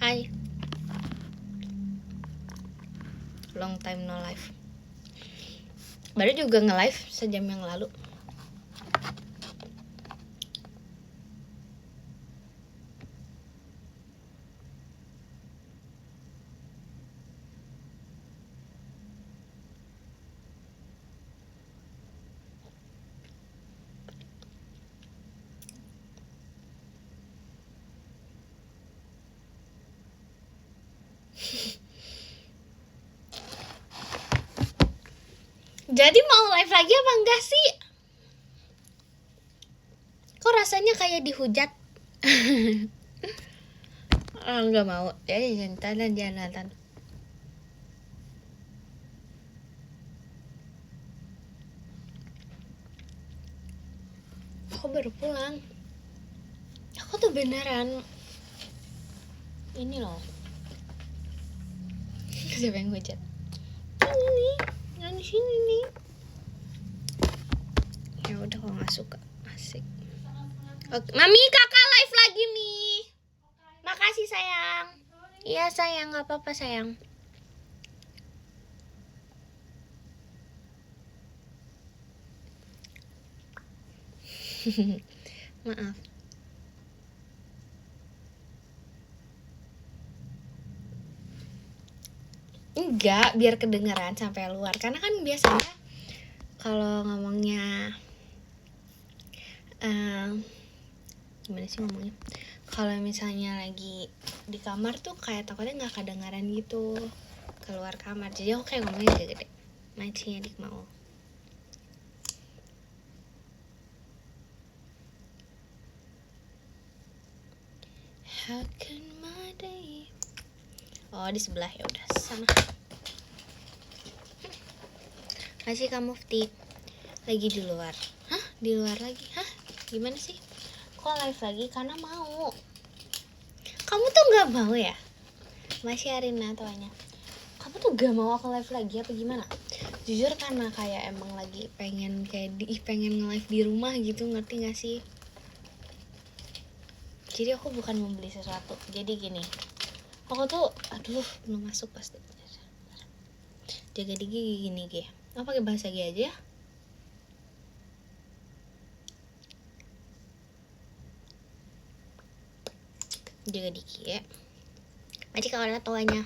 Hai. Long time no live. Baru juga nge-live sejam yang lalu. Jadi mau live lagi apa enggak sih? Kok rasanya kayak dihujat? Enggak mau. Jangan. Aku baru pulang. Aku tuh beneran ini loh. Siapa yang hujat? Ini nih, yang di sini nih. Ya udah, kalau nggak suka, asik. Oke. Mami, kakak live lagi nih. Makasih sayang. Iya sayang, nggak apa-apa sayang. Maaf. Enggak, biar kedengeran sampai luar. Karena kan biasanya kalau ngomongnya gimana sih ngomongnya? Kalau misalnya lagi di kamar tuh kayak takutnya nggak kedengaran gitu keluar kamar. Jadi aku kayak ngomongnya gede-gede. Macinya dik mau. How can my day? Oh, di sebelah, ya udah sana. Masih kamu Mufti lagi di luar. Hah? Di luar lagi? Hah? Gimana sih? Kok live lagi? Karena mau. Kamu tuh nggak mau ya? Masih Arina tuanya. Kamu tuh gak mau aku live lagi apa gimana? Jujur karena kayak emang lagi pengen nge-live di rumah gitu, ngerti gak sih? Jadi aku bukan membeli sesuatu. Jadi gini, aku tuh belum masuk pasti. Jaga di gigi gini Ge. Apa pakai bahasa Ge aja ya? Jaga diki ya. Macam kalau ada tuanya.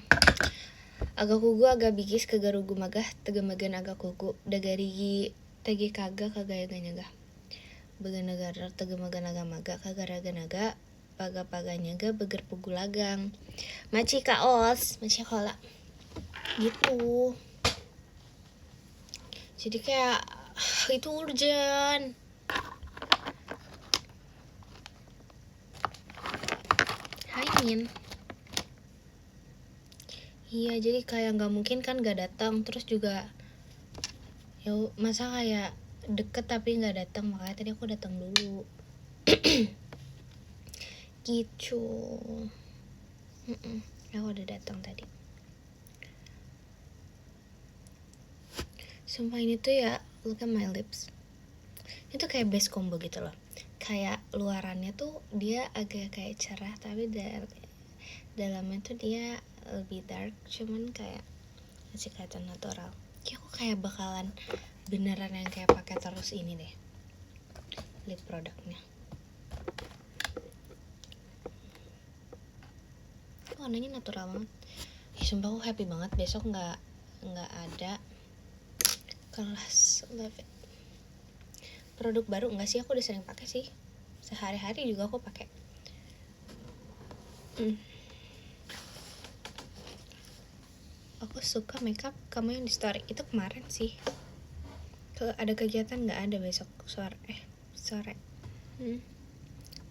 Agak kugu agak bigis kagarugu magah tegamagan agak kugu dagarigi tegi kagak nyagah. Beganagara tegamagan agak maga kagaraga naga paga-paganyaga beger pugulagang. Maci kaos, maci kola. Gitu. Jadi kayak itu urgent. Hai Min. Iya, jadi kayak nggak mungkin kan nggak datang, terus juga ya masa kayak deket tapi nggak datang, makanya tadi aku datang dulu. Gitu. Aku udah datang tadi. Sumpah ini tuh ya, look at my lips. Itu kayak base combo gitu loh. Kayak luarannya tuh dia agak kayak cerah, tapi dalamnya tuh dia lebih dark, cuman kayak masih kelihatan natural. Kayak aku kayak bakalan beneran yang kayak pakai terus ini deh, lip produknya. Warnanya natural banget. Sumpah aku happy banget, besok nggak ada kelas live. Produk baru nggak sih, aku udah sering pakai sih, sehari-hari juga aku pakai. Aku suka makeup kamu yang di story itu kemarin sih. Ada kegiatan nggak? Ada besok sore.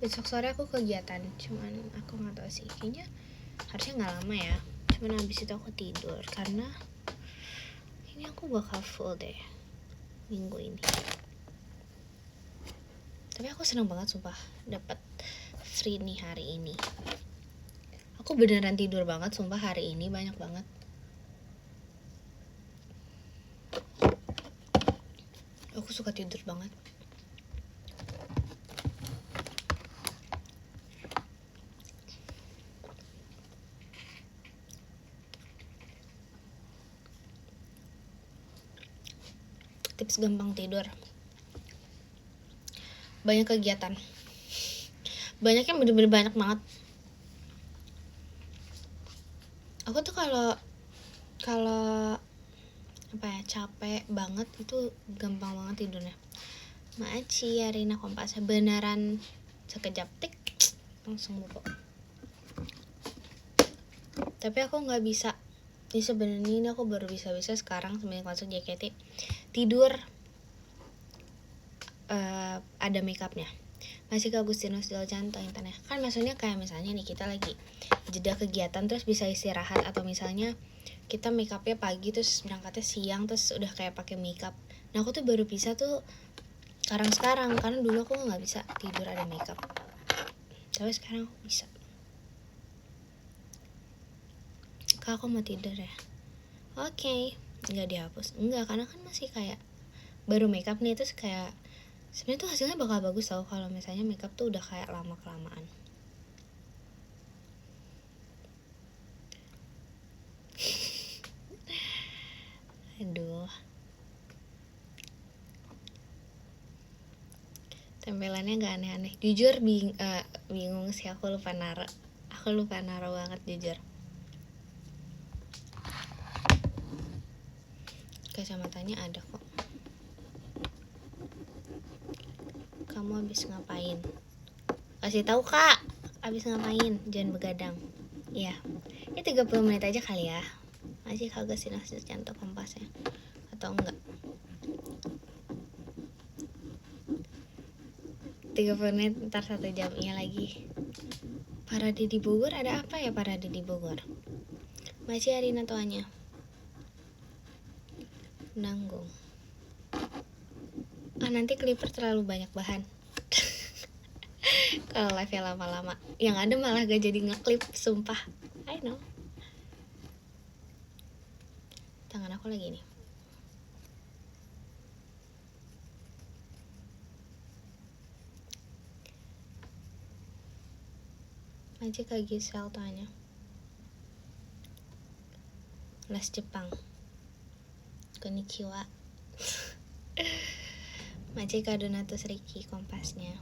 Besok sore aku kegiatan, cuman aku nggak tahu sih, kayaknya harusnya nggak lama ya. Cuman habis itu aku tidur karena ini aku bakal full deh minggu ini. Tapi aku seneng banget sumpah dapat free nih hari ini. Aku beneran tidur banget sumpah hari ini, banyak banget. Aku suka tidur banget. tips gampang tidur. Banyak kegiatan. Banyaknya bener-bener banyak banget. Aku tuh kalau capek banget itu gampang banget tidurnya. Maaci Arina Kompas beneran sekejap tik langsung bobo. Tapi aku nggak bisa. Ini sebenarnya ini aku baru bisa sekarang semenjak masuk JKT tidur ada makeupnya. Masih ke Agustinus Diljanto intannya. Kan maksudnya kayak misalnya nih kita lagi jeda kegiatan terus bisa istirahat, atau misalnya kita makeupnya pagi terus berangkatnya siang terus udah kayak pakai makeup. Nah aku tuh baru bisa tuh sekarang karena dulu aku nggak bisa tidur ada makeup. Tapi sekarang aku bisa. Kak aku mau tidur ya. Oke. Nggak dihapus. Enggak, karena kan masih kayak baru makeup nih, terus kayak sebenarnya tuh hasilnya bakal bagus tau kalau misalnya makeup tuh udah kayak lama kelamaan. Aduh. Tempelannya gak aneh-aneh. Jujur bingung sih, aku lupa naro banget jujur. Kacamatanya ada kok. Kamu habis ngapain? Kasih tahu Kak, habis ngapain? Jangan begadang. Iya. Ya 30 menit aja kali ya. Masih kagak sih nasi cantik kompasnya. Atau enggak? 30 menit ntar 1 jamnya lagi. Parade di Bogor ada apa ya parade di Bogor? Masih Arina tuanya. Nanggung. Nanti Clipper terlalu banyak bahan. Kalau live-nya lama-lama, yang ada malah gak jadi ngeklip, sumpah. I know. Tangan aku lagi nih. Aja Kak Gisel tanya. Les Jepang. Konnichiwa. Maci Kak Donatus Riki kompasnya.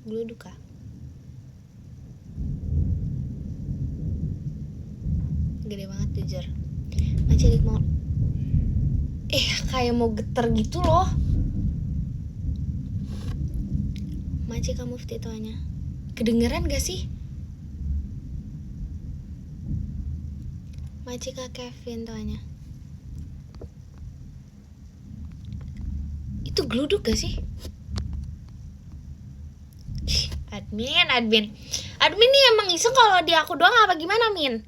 Gluduka. Gede banget jujur. Maci Dik mau kayak mau geter gitu loh. Maci Kak Mufti tuanya. Kedengeran gak sih? Maci Kak Kevin tuanya. Itu gluduk gak sih? Admin nih emang iseng kalau di aku doang apa gimana Min?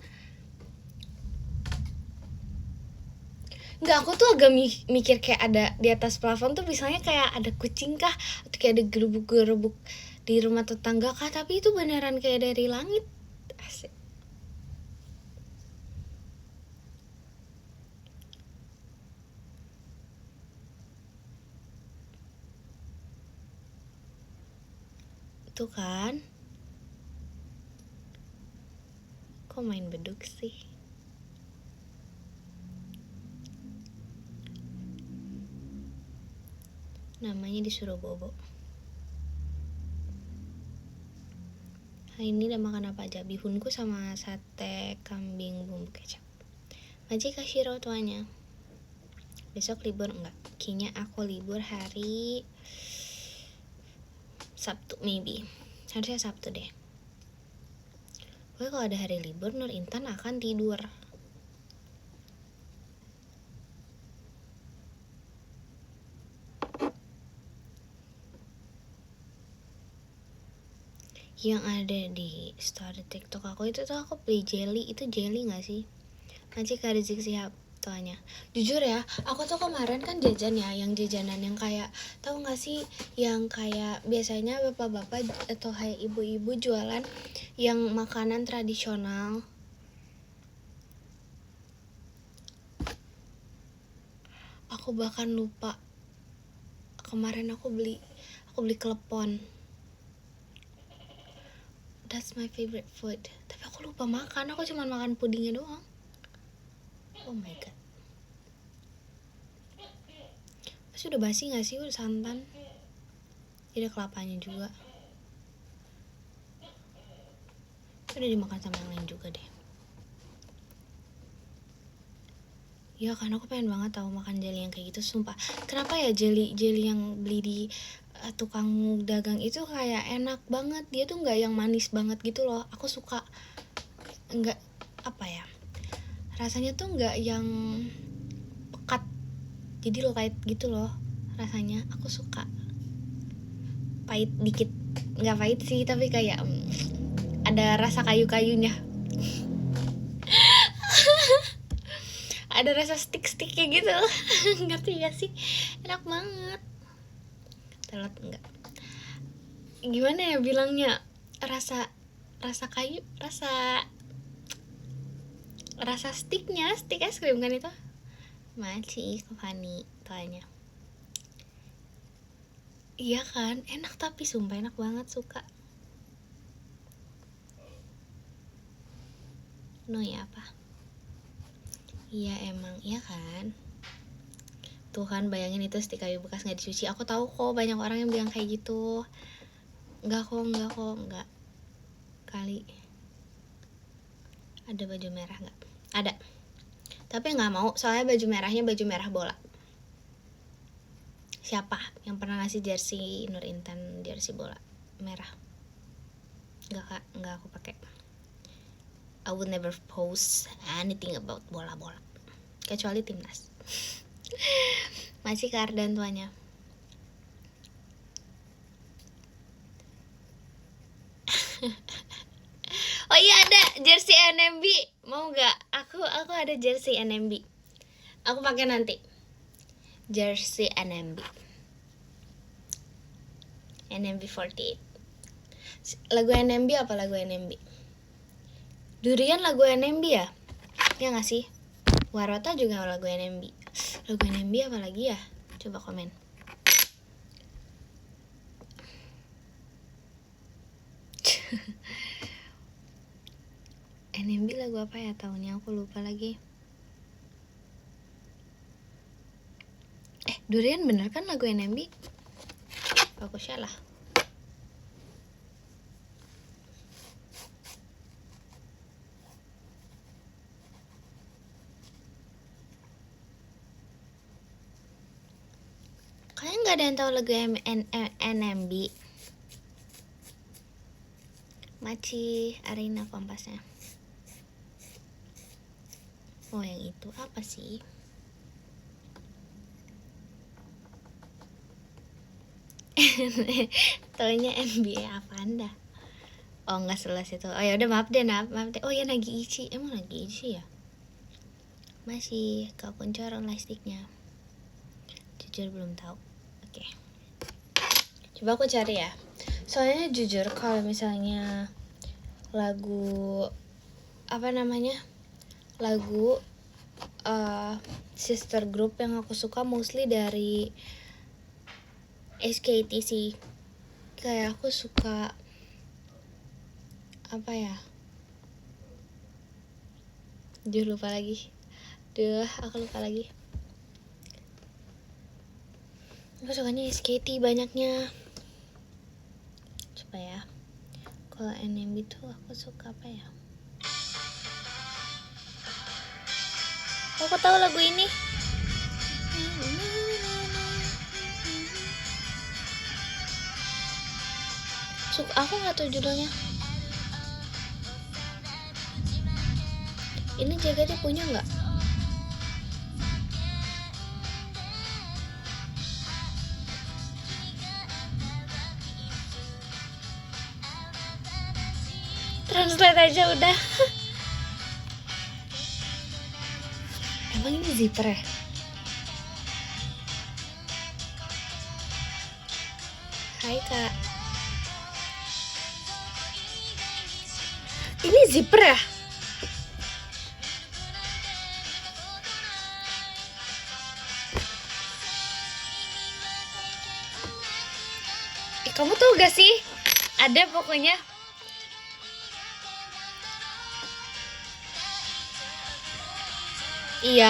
Nggak, aku tuh agak mikir kayak ada di atas plafon tuh misalnya kayak ada kucing kah, atau kayak ada gerubuk di rumah tetangga kah, tapi itu beneran kayak dari langit. Asik. Tuh kan, kok main beduk sih? Namanya disuruh bobo. Hari ini udah makan apa aja? Bihunku sama sate kambing bumbu kecap. Maji Kashiro tuanya. Besok libur enggak? Kayaknya aku libur hari Sabtu maybe. Harusnya Sabtu deh. Pokoknya kalau ada hari libur Nur Intan akan tidur. Yang ada di story TikTok aku itu tuh aku beli jelly. Itu jelly gak sih? Nanti Kak Rizik Sihab tuanya. Jujur ya, aku tuh kemarin kan jajan ya, yang jajanan yang kayak, tahu gak sih yang kayak biasanya bapak-bapak atau kayak ibu-ibu jualan yang makanan tradisional. Aku bahkan lupa. Kemarin aku beli klepon. That's my favorite food. Tapi aku lupa makan, aku cuma makan pudingnya doang. Oh my god. sudah basi gak sih? Udah santan. Ada kelapanya juga. Udah dimakan sama yang lain juga deh. Ya kan aku pengen banget tahu makan jelly yang kayak gitu, sumpah. Kenapa ya jelly yang beli di tukang dagang itu kayak enak banget. Dia tuh nggak yang manis banget gitu loh. Aku suka. Nggak apa ya, rasanya tuh nggak yang pekat, jadi light gitu loh rasanya. Aku suka pahit dikit, nggak pahit sih tapi kayak ada rasa kayu-kayunya. Ada rasa stick-sticknya gitu. Ngerti gak sih? Enak banget. Telat enggak, gimana ya bilangnya, rasa kayu, rasa sticknya, stick es krim kan itu. Masih ke Fanny tuanya. Iya kan, enak tapi sumpah enak banget, suka. No ya apa? Iya emang, iya kan. Tuhan bayangin itu stick kayu bekas nggak dicuci. Aku tahu kok banyak orang yang bilang kayak gitu. Enggak kali. Ada baju merah nggak? Ada. Tapi nggak mau, soalnya baju merahnya baju merah bola. Siapa yang pernah ngasih jersey Nur Intan, jersey bola merah? Nggak kak, nggak aku pakai. I would never post anything about bola-bola kecuali timnas. Masih Kardan tuanya. Oh iya ada jersey NMB, mau nggak? Aku ada jersey NMB. Aku pakai nanti. Jersey NMB 48. Lagu NMB apa lagu NMB? Durian lagu NMB ya? Ya nggak sih? Warota juga lagu NMB. Lagu NMB apa lagi ya? Coba komen. NMB lagu apa ya tahunnya? Aku lupa lagi. Durian bener kan lagu NMB? Aku salah. Kayaknya nggak ada yang tahu lagu NMB. Maci Arina kompasnya. Oh yang itu apa sih? Taunya NBA apa anda? Oh nggak jelas itu. Oh ya udah maaf deh. Oh ya Nagi Ichi, emang Nagi Ichi ya? Masih kau kuncor elastiknya. Jujur belum tahu. Oke. Coba aku cari ya. Soalnya jujur kalau misalnya lagu apa namanya? Lagu sister group yang aku suka mostly dari SKT sih. Kayak aku suka apa ya? Lupa lagi. Aku lupa lagi. Aku sukanya SKT banyaknya. Coba ya. Kalau NMB tuh aku suka apa ya? Aku tahu lagu ini. Aku nggak tahu judulnya. Ini JKT punya nggak? Translate aja udah. Emang ini zipper ya? Hai kak. Ini zipper ya? Kamu tahu gak sih? Ada pokoknya. Iya.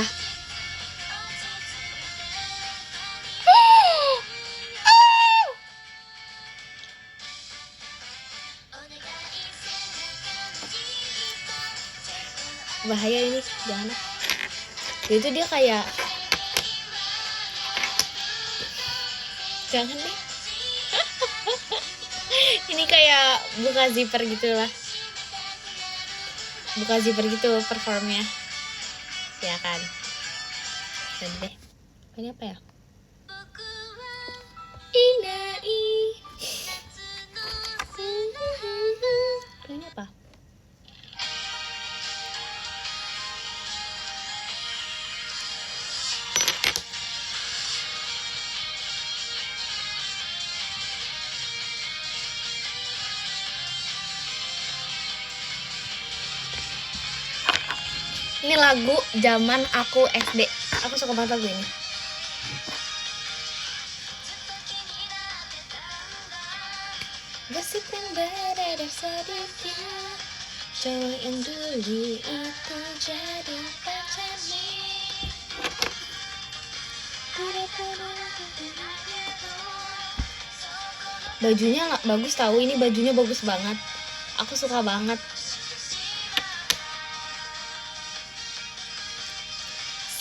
bahaya ini, jangan. Itu dia kayak jangan deh. Ini kayak buka zipper gitu lah, buka zipper gitu performnya ya kan. Dan deh ini apa ya, Inai ini apa? Ini lagu zaman aku SD. Aku suka banget lagu ini. Gosip yang beredar sedikit, cowok yang dulu itu jadi pacarnya. Bajunya bagus tahu, ini bajunya bagus banget. Aku suka banget.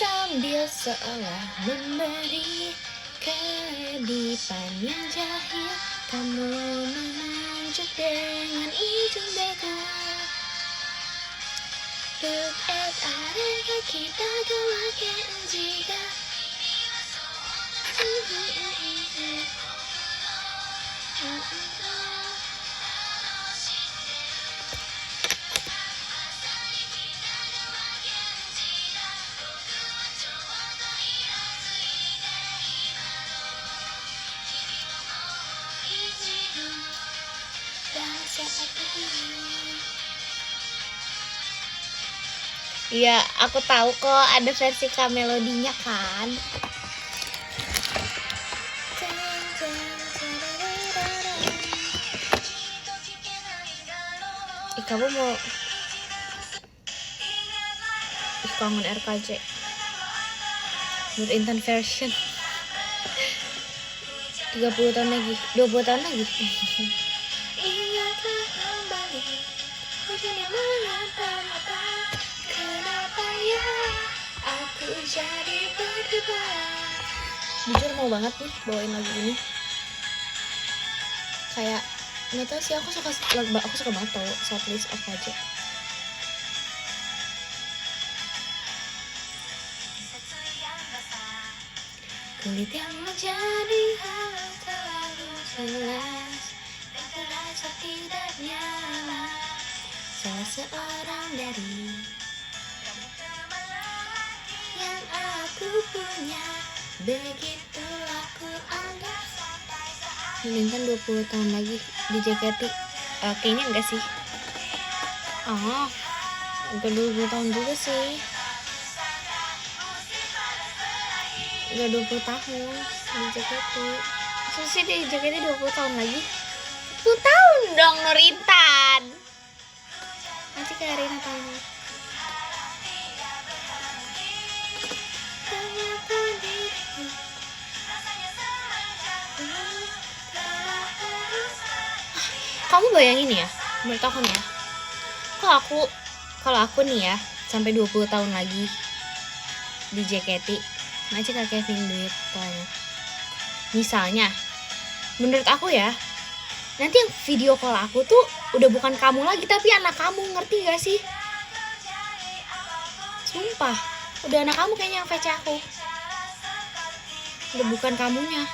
Sambil seolah memberi kedipan yang jahil, kamu menunjuk dengan ujung dagu. Look at our kita gawake jika Iya, aku tahu kok ada versi Kamelodinya kan. Kamu mau kangen RKJ Nur Intan version 30 tahun lagi, 20 tahun lagi. Ingatlah kembali hujan yang mengantar mata, kenapa ya aku jadi berdebar. Jujur mau banget nih bawain lagu ini. Kayak nggak tahu sih, aku suka banget tau setlist RKJ. Kulit yang menjadi hal terlalu jelas, dan terasa tidak nyaman. Salah seorang dari yang aku punya, begitulah ku anggap. Mendingan 20 tahun lagi di JKT. Kayaknya enggak sih. Enggak 20 tahun juga sih. Enggak 20 tahun di JKT. Maksudnya sih di JKT 20 tahun lagi. 10 tahun dong Nur Intan. Nanti ke Arina tanya. Kamu bayangin ya, menurut aku nih ya, kalau aku nih ya sampai 20 tahun lagi di JKT, masih kak Kevin duit tanya. Misalnya, menurut aku ya, nanti yang video call aku tuh udah bukan kamu lagi tapi anak kamu, ngerti gak sih? Sumpah, udah anak kamu kayaknya yang VC aku, udah bukan kamunya.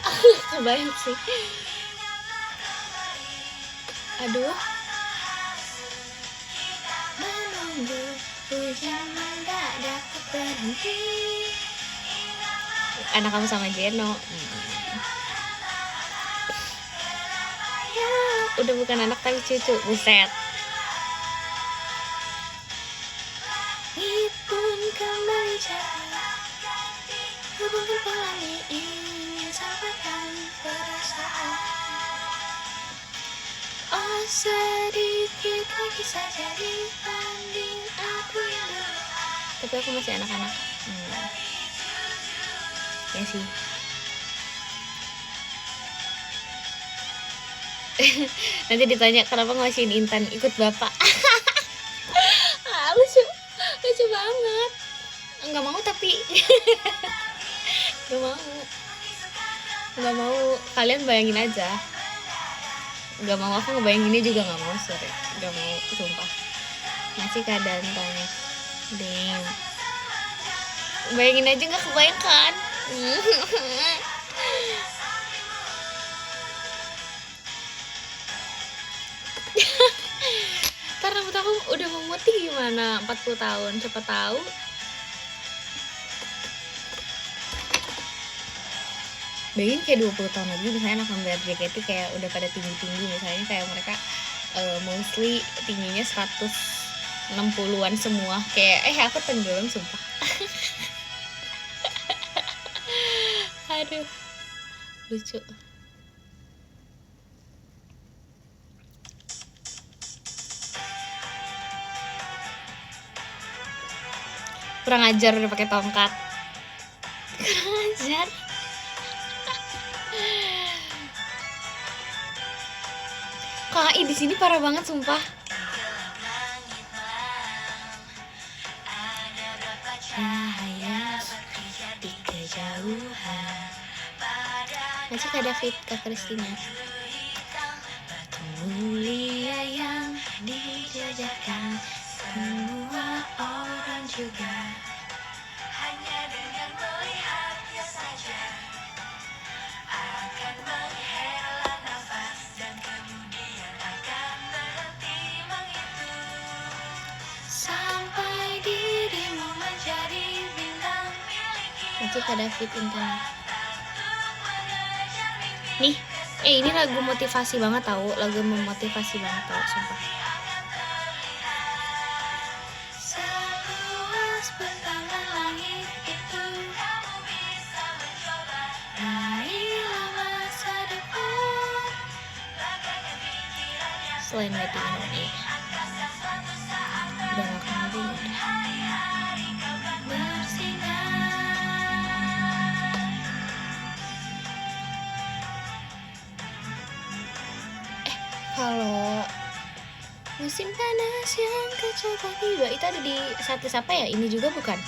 Aku kebayang sih. Aduh. Menunggu hujan mendadak berhenti. Anak kamu sama Jeno. Ya, udah bukan anak tapi cucu. Buset. Pun kembali jadi hubungan pelangi ingin sampaikan perasaan. Oh sedikit lagi saja dibanding aku yang dulu. Tapi aku masih anak-anak. ya sih. Nanti ditanya kenapa ngasihin Intan ikut bapak. Lucu banget. Nggak mau tapi nggak mau. Kalian bayangin aja. Nggak mau, aku ngebayanginnya juga nggak mau, sorry. Nggak mau, sumpah. Masih keadaan tanya. Ding. Bayangin aja nggak kebayangkan. Ntar rambut aku udah memutih gimana? 40 tahun, siapa tahu. Bayangin kayak 20 tahun lagi misalnya anak membayar JKT kayak udah pada tinggi-tinggi, misalnya kayak mereka mostly tingginya 160-an semua. Kayak aku tenggelam sumpah. Aduh, lucu. Kurang ajar udah pakai tongkat. Kurang ajar. KAI di sini parah banget sumpah. Cahaya di kejauhan. Masih Kak David, Kak Kristina. Batu mulia yang dijajakan semua orang juga. Hanya dengan melihatnya saja akan menghela nafas dan kemudian akan berhenti menghitung sampai dirimu menjadi bintang milikku. Masih Kak David Intan. Nih, ini lagu motivasi banget tau, lagu memotivasi banget tau, sumpah. Seluas bentaran langit itu, kamu bisa mencoba raihlah masa depan. Selain wedding ini, udah gak kambing bersinar. Kalau musim panas yang kecepat tiba, itu ada di Satis apa ya? Ini juga bukan?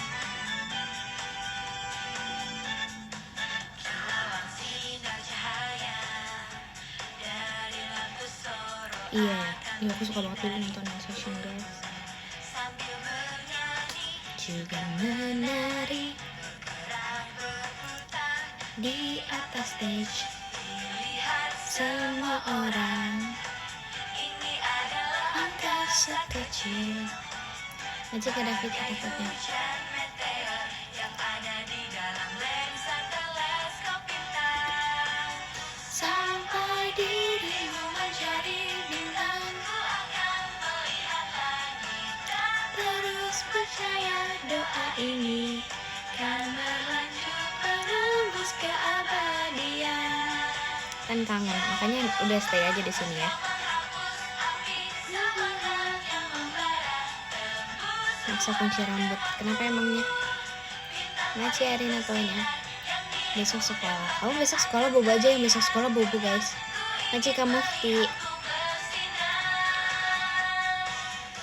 Iya, aku suka banget dulu nonton Session Girls. Juga menari di atas stage, semua orang angkasa kecil. Aja Kak David takutnya. Sampai dirimu menjadi bintang, terus percaya doa ini kan berlanjut menembus keabadian. Kan kangen, makanya udah stay aja di sini ya. Maksa kunci rambut, kenapa emangnya? Ngaci hari natonya. Besok sekolah. Kamu besok sekolah bobo aja, yang besok sekolah bobo guys. Ngaci kamu Mufti.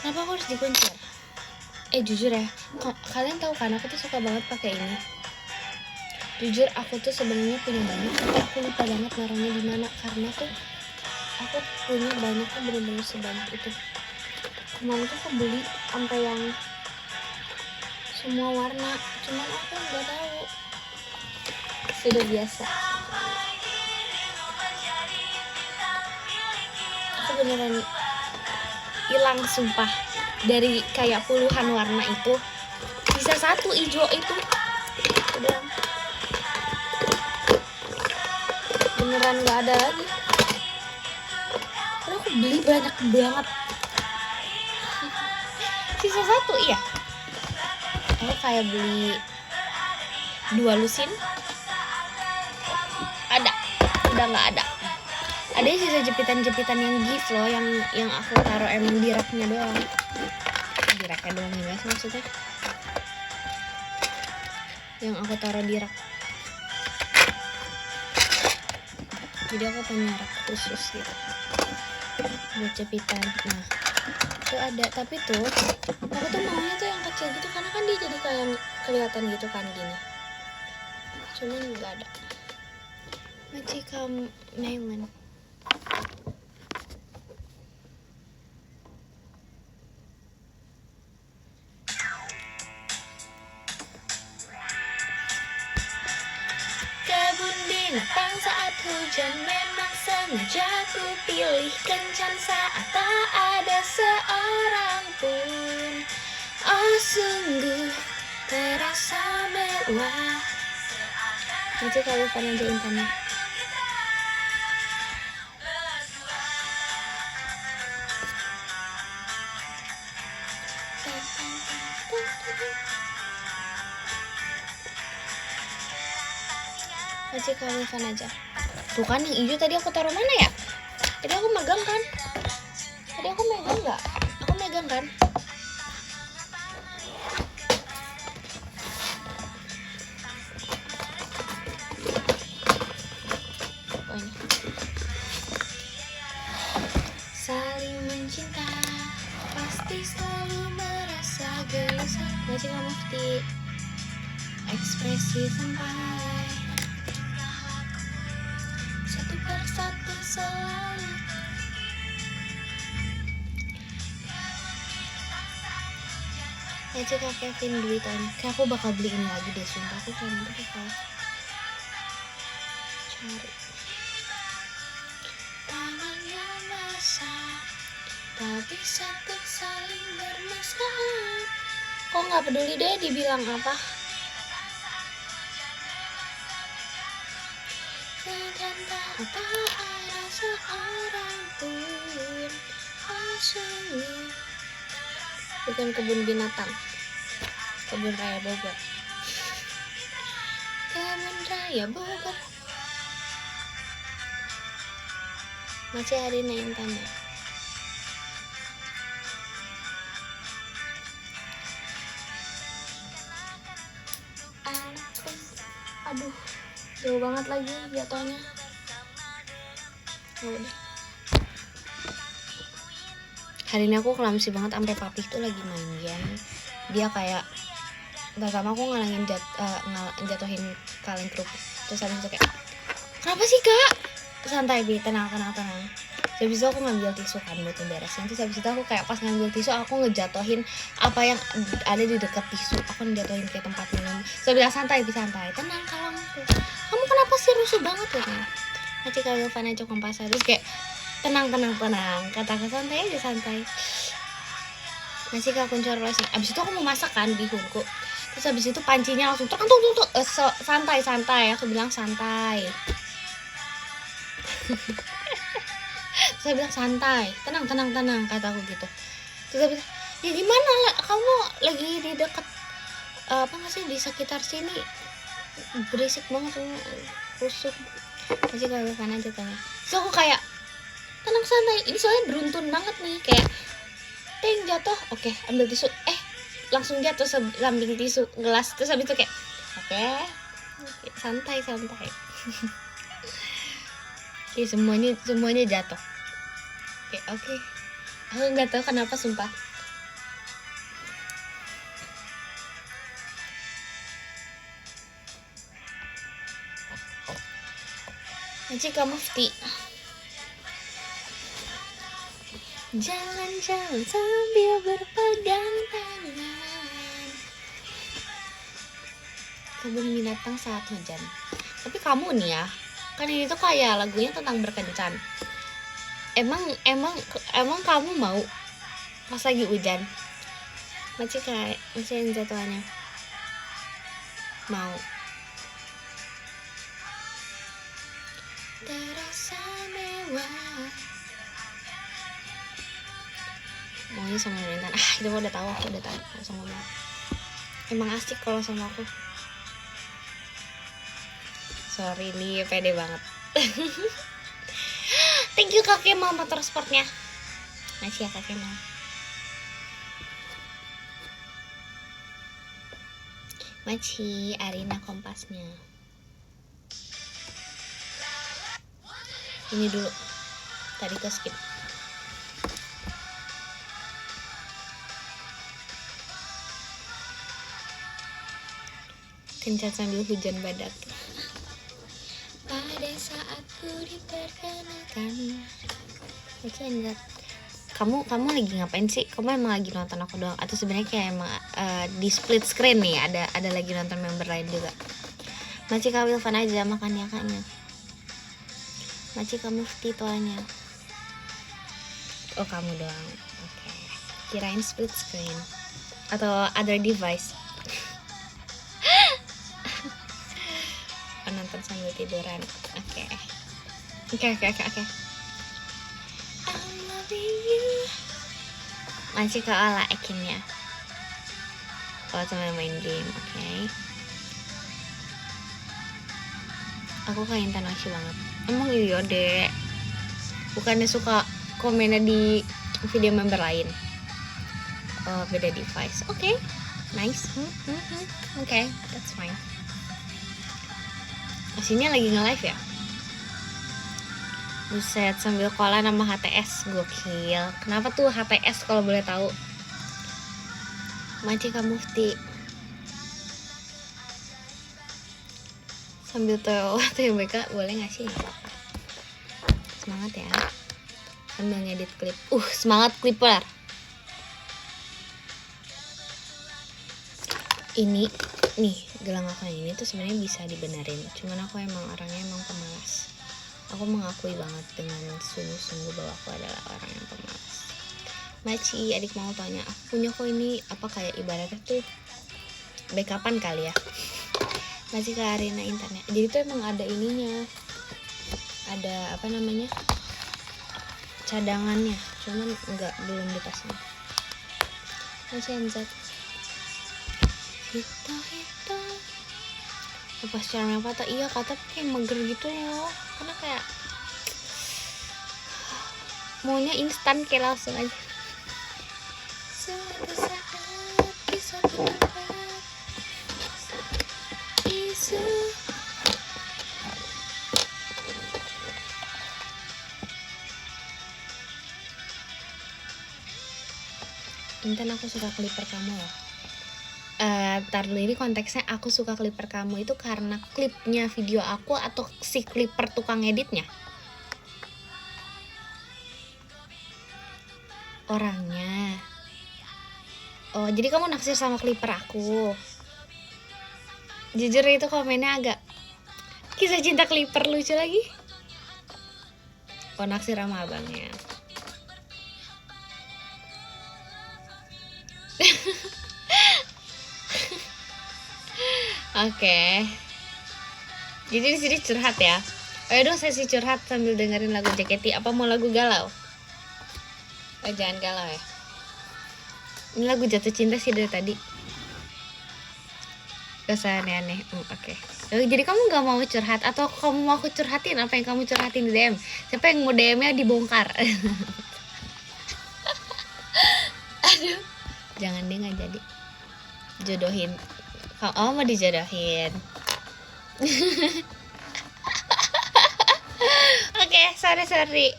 Kenapa aku harus dikuncir? Jujur ya, kalian tahu kan aku tuh suka banget pakai ini. Jujur aku tuh sebenarnya punya banyak, tapi aku lupa banget naruhnya di mana, karena tuh aku punya banyak tuh bener-bener sebanyak itu. Kemarin tuh aku beli sampai yang semua warna, cuman aku nggak tahu. Sudah biasa. Aku beneran hilang sumpah, dari kayak puluhan warna itu sisa satu hijau itu. Udah beneran nggak ada lagi. Karena aku beli banyak banget. Sisa satu, iya. Aku kayak beli 2 lusin, ada, udah nggak ada. Ada sisa jepitan-jepitan yang gift loh, yang aku taruh emang di raknya doang. Di raknya doang gimana sih maksudnya? Yang aku taruh di rak Jadi aku punya rak khusus gitu buat jepitan. Nah itu ada, tapi tuh aku tuh maunya tuh yang kecil gitu karena kan dia jadi kayak kelihatan gitu kan gini, cuman nggak ada. Macam melon. Kebun binatang saat hujan memang sengaja ku pilih kencan saat tak ada seorang pun. Oh sungguh terasa mewah. Nanti kalau kalian aja intannya. Nanti kalau aja. Tuh kan yang hijau tadi aku taruh mana ya? Tadi aku megang kan? Tadi aku megang nggak? Aku megang kan? Oh ini. Saling mencinta pasti selalu merasa gelisah. Baca kamu di ekspresi sampai satu persatu selalu. Baca Kak Kevin duitan. Kayak aku bakal beli ini lagi deh, sumpah aku kan nanti bakal cari. Tangannya basah, tak bisa untuk saling bermesraan. Kok nggak peduli deh dibilang apa? Dan tak ada seorang pun asli. Bukan kebun binatang, kebun raya Bogor. Kebun raya Bogor. Masih hari ini intannya. Aduh, jauh banget lagi jatuhnya. Oh, udah. Hari ini aku kelamsi banget sampai papi tuh lagi main game. Dia kayak pertama aku ngalangin jatuhin kaleng kerupuk. Terus habis itu kayak, kenapa sih kak? Santai bi, tenang. Habis itu aku ngambil tisu kan buat ngeberesin. Terus habis itu aku kayak pas ngambil tisu aku ngejatuhin apa yang ada di dekat tisu. Aku ngejatuhin ke tempat minum. Saya bilang santai, tenang kalem. Kamu kenapa sih rusuh banget ya? Nanti kalau Fana cok kompas terus kayak tenang. Kata santai aja santai. Nasi kak kuncur rosi. Abis itu aku mau masak kan bihunku. Terus habis itu pancinya langsung tuh santai. Aku bilang santai. Saya bilang santai, tenang kataku gitu. Terus dia bilang, ya gimana lah, kamu lagi di dekat apa nggak sih di sekitar sini berisik banget rusuk. Masih kalau kan aja tanya. So aku kayak tenang santai, ini soalnya beruntun banget nih kayak ting jatuh, oke ambil tisu, langsung jatuh samping tisu gelas. Terus habis itu kayak oke, santai. Oke, semuanya jatuh. Oke. Aku nggak tahu kenapa sumpah. Jika Mufti jalan-jalan sambil berpegang tangan, kebun binatang saat hujan. Tapi kamu nih ya, kan ini tuh kayak lagunya tentang berkencan. Emang kamu mau pas lagi hujan? Masih yang jatuhannya mau. Terasa mewah. Maunya sama Intan. Itu aku udah tahu sama mama. Emang asik kalau sama aku. Sorry nih, pede banget. Thank you Kak Kemal motor sportnya. Masih ya Kak Kemal. Maci Arina kompasnya. Ini dulu. Tadi ke skip. Kencan sambil hujan badak. Pada saat ku diperkenalkan. Oke, enggak. Kamu lagi ngapain sih? Kamu emang lagi nonton aku doang atau sebenarnya kayak emang di split screen nih ada lagi nonton member lain juga? Macika Wilvan aja makan ya kaknya. Macika Mufti toanya. Oh kamu doang. Oke. Kirain split screen atau other device. Nonton sambil tiduran. Oke. I'm loving you. Masih ke ala akinnya. Oh sambil main game. Oke. Aku kayak Intanashi banget. Emang iya dek. Bukannya suka komennya di video member lain. Oh beda device. Oke. Nice. Oke, that's fine. Aslinya lagi nge-live ya? Buset, sambil kola nama HTS, gokil. Kenapa tuh HTS kalau boleh tahu? Macika Mufti. Sambil TWK boleh gak sih? Semangat ya. Sambil ngedit klip. Semangat clipper. Ini nih gelang aku yang ini tuh sebenarnya bisa dibenerin, cuman aku emang orangnya pemalas. Aku mengakui banget dengan sungguh-sungguh bahwa aku adalah orang yang pemalas. Maci, adik mau tanya, aku punya kok ini apa kayak ibaratnya tuh backupan kali ya. Maci ke arena internet. Jadi tuh emang ada ininya, ada apa namanya cadangannya, cuman belum dipasang. Masih anjat. Hita pas caranya patah, iya kata kayak mager gitu loh, karena kayak maunya instan kayak langsung aja. Suatu saat di suatu tempat isu Intan aku suka clipper kamu loh. Tar dulu, ini konteksnya aku suka clipper kamu itu karena klipnya video aku atau si clipper tukang editnya? Orangnya. Oh jadi kamu naksir sama clipper aku? Jujur itu komennya agak kisah cinta clipper, lucu lagi. Oh naksir sama abangnya. Oke. Jadi di sini curhat ya. Ayo dong sesi curhat sambil dengerin lagu JKT. Apa mau lagu galau? Oh jangan galau ya. Ini lagu jatuh cinta sih dari tadi. Gak usah aneh-aneh. Oke. Jadi kamu gak mau curhat atau kamu mau aku curhatin apa yang kamu curhatin di DM? Siapa yang mau DM-nya dibongkar? Aduh. Jangan deh, gak jadi. Jodohin. Oh mau dijodohin. Oke, sorry.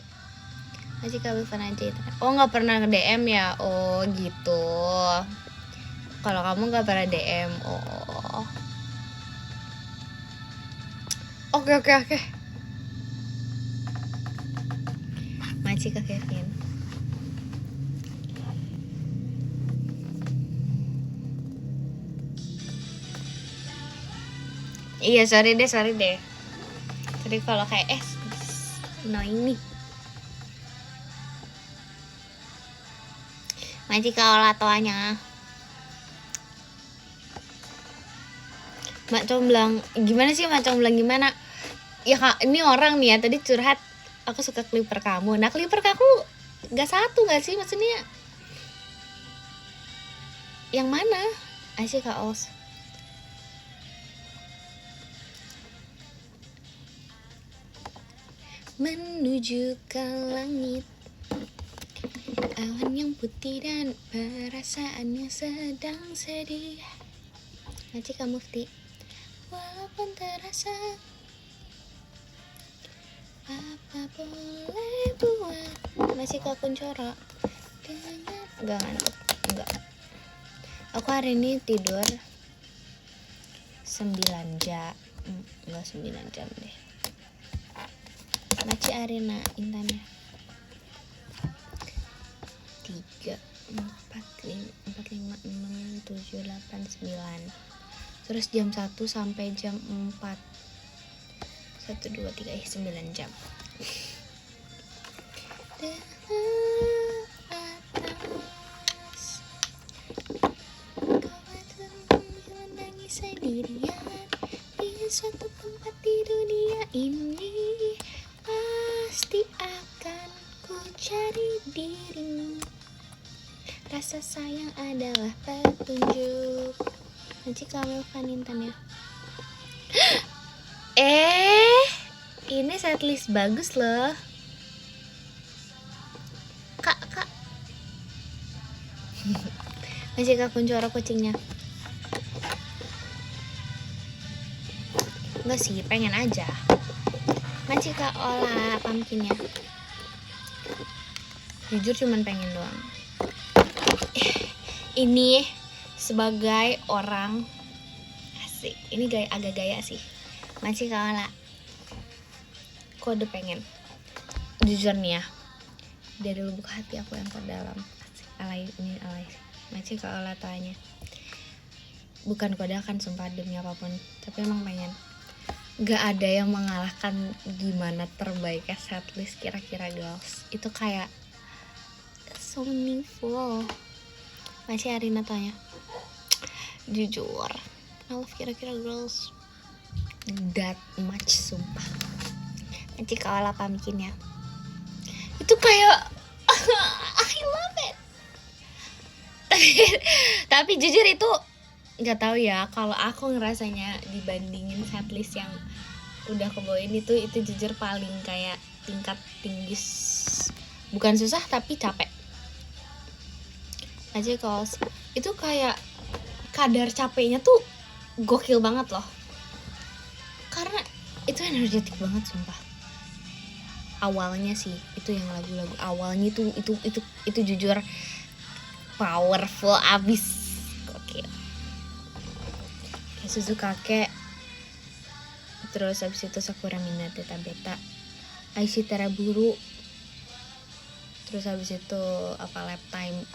Masih Wilvan aja itu. Oh nggak pernah nge-DM ya? Oh gitu. Kalau kamu nggak pernah DM, oh. Oke. Masih ke Kevin. Iya sorry deh. Jadi kalau kayak annoying nih. Masih kalau toanya. Mak Comblang gimana sih Mak Comblang gimana? Ya kak, ini orang nih ya tadi curhat aku suka clipper kamu. Nah clipper kamu gak satu gak sih maksudnya? Yang mana? Asyik Kak Os. Menuju ke langit, awan yang putih dan perasaan yang sedang sedih. Macika Mufti. Walaupun terasa Apa boleh buat. Masih Kak Kuncoro. Enggak ngantuk. Enggak. Aku hari ini tidur 9 jam. Enggak 9 jam deh. Maci Arina Intannya 3 4 5 6 7 8 9. Terus jam 1 sampai jam 4. 1 2 3 9 jam. Sendirian di suatu tempat di dunia ini, pasti akan ku cari dirimu. Rasa sayang adalah petunjuk. Nanti kamu Vanintan ya. Ini setlist bagus loh. Kak. Masih Kak Kuncoro kucingnya. Enggak sih, pengen aja. Masih Kak Ola pumpkinnya. Jujur cuman pengen doang. Ini sebagai orang asik. Ini agak gaya sih. Masih Kak Ola. Kode pengen. Jujur nih ya. Dari lubuk hati aku yang terdalam. Alay. Masih Kak Ola tanya. Bukan kode akan sumpah demi apapun, tapi emang pengen. Gak ada yang mengalahkan gimana terbaiknya setlist kira-kira girls. Itu kayak so meaningful. Masih Arina tanya. Jujur, I love kira-kira girls that much sumpah. Masih Kawala pumpkinnya. Itu kayak I love it. Tapi jujur itu nggak tahu ya, kalau aku ngerasanya dibandingin setlist yang udah aku bawain itu jujur paling kayak tingkat tinggi, bukan susah tapi capek aja. Kalau itu kayak kadar capeknya tuh gokil banget loh, karena itu energetik banget sumpah. Awalnya sih itu yang lagu-lagu awalnya itu jujur powerful abis, gokil. Susu Kakek, terus habis itu Sakura Minate Tabeta, Aishi Teraburu, terus habis itu apa Lap Time.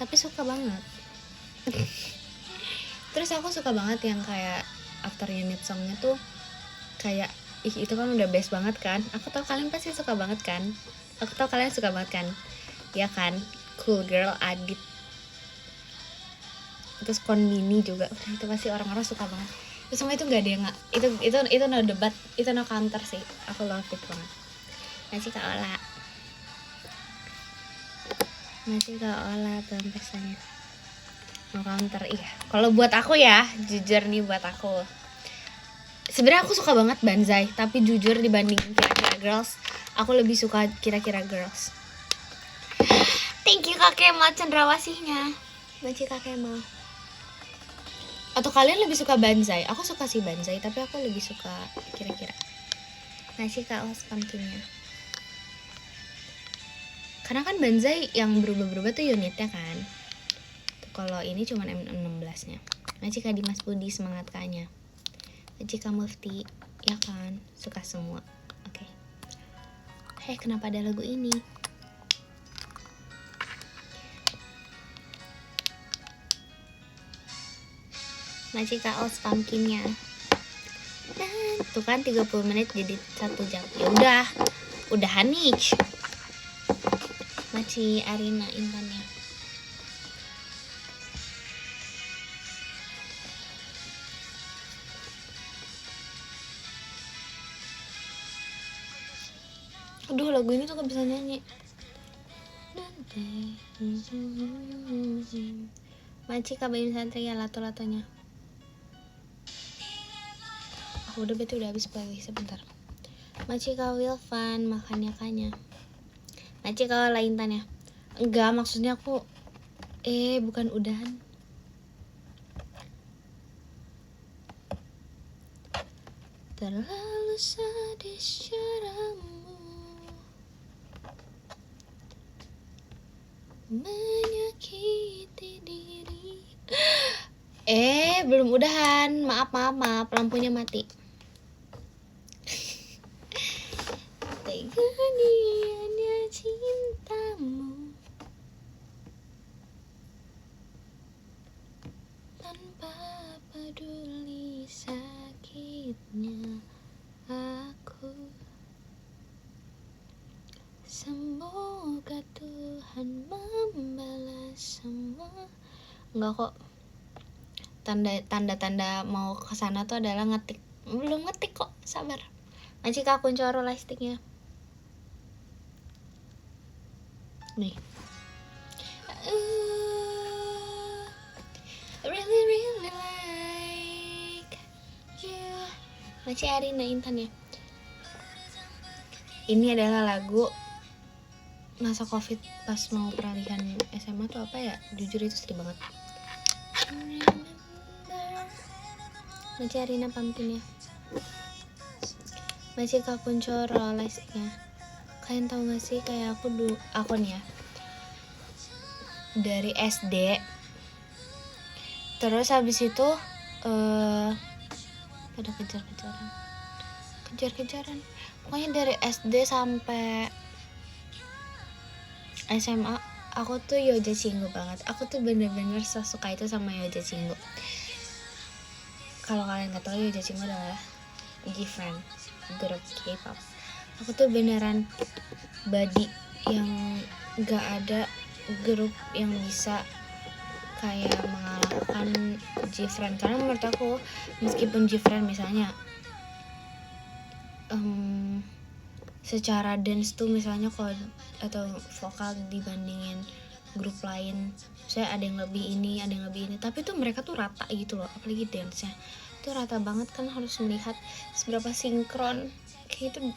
Tapi suka banget. Terus aku suka banget yang kayak after unit songnya tuh kayak itu kan udah best banget kan. Aku tahu kalian pasti suka banget kan. Ya kan, Cool Girl Adit, terus Konbini juga. Itu pasti orang-orang suka banget. Itu semua itu nggak ada yang itu no debat, itu no counter sih. Aku love it banget. Masih Kak Ola pesan-pesannya no counter. Iya, kalau buat aku ya, jujur nih buat aku, sebenarnya aku suka banget Banzai, tapi jujur dibandingin kira-kira girls, aku lebih suka kira-kira girls. Thank you Kak Kemal cendrawasihnya. Masih Kak Kemal. Atau kalian lebih suka Banzai? Aku suka sih Banzai, tapi aku lebih suka kira-kira. Masih Kak Os pumpkinnya. Karena kan Banzai yang berubah-berubah tuh unitnya kan. Kalau ini cuma M16 nya. Masih Kak Dimas Budi semangat Kak-nya. Masih Kak Mufti, ya kan? Suka semua. Oke. Hey, kenapa ada lagu ini? Masih Kak Os pumpkinnya. Dan tuh kan 30 menit jadi 1 jam. Ya udah Hanich. Masih Arina Intannya. Aduh, lagu ini tuh gak bisa nyanyi. Masih Kak Baim Satria lato-latonya. Udah berarti udah habis lagi sebentar. Masih Kak Wilvan makannya Kanya. Masih Kak Laintannya. Enggak, maksudnya aku bukan udahan. terlalu sadis caramu menyakiti diri. Belum udahan. Maaf, lampunya mati. Tega dianya cintamu tanpa peduli sakitnya aku. Semoga Tuhan membalas semua. Enggak kok. Tanda-tanda mau kesana tuh adalah ngetik. Belum ngetik kok, sabar. Masih aku coro lightsticknya. Nih. Really like you. Masih Arina Intan ya. Ini adalah lagu masa covid pas mau peralihan SMA tuh apa ya, jujur itu sedih banget. Masih Arina Pumpkin ya. Masih Kakuncoro lesnya. Kalian tahu gak sih kayak aku nih ya, dari SD terus habis itu pada kejar-kejaran pokoknya dari SD sampai SMA aku tuh Yoja Chingu banget. Aku tuh bener-bener suka itu sama Yoja Chingu. Kalau kalian nggak tahu, Yoja Chingu adalah G-Friend, grup K-pop. Aku tuh beneran body yang nggak ada grup yang bisa kayak mengalahkan G-Friend. Karena menurut aku meskipun G-Friend misalnya secara dance tuh misalnya kalau atau vokal dibandingin grup lain, saya ada yang lebih ini, tapi tuh mereka tuh rata gitu loh. Apalagi dance-nya tuh rata banget kan, harus melihat seberapa sinkron. Kayak itu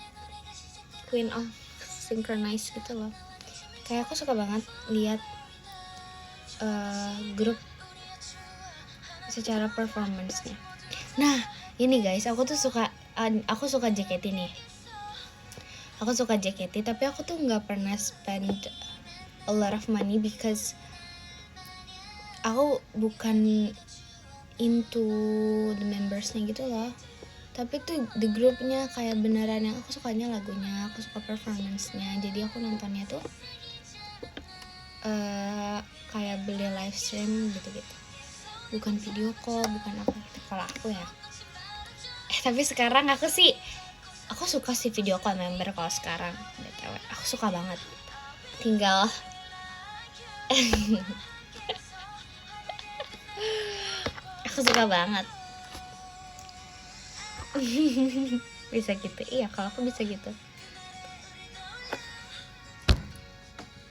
queen of synchronize gitu loh. Kayak aku suka banget lihat grup secara performance-nya. Nah ini guys, aku suka JKT nih. Aku suka JKT, tapi aku tuh nggak pernah spend a lot of money because aku bukan into the members-nya gitu loh. Tapi tuh the group-nya kayak beneran yang aku sukanya lagunya, aku suka performance-nya. Jadi aku nontonnya tuh kayak beli live stream gitu-gitu. Bukan video call, bukan apa gitu kalau aku ya. Tapi sekarang aku suka sih video call member kalau sekarang. BTW, aku suka banget. Tinggal aku suka banget. Bisa gitu. Iya, kalau aku bisa gitu.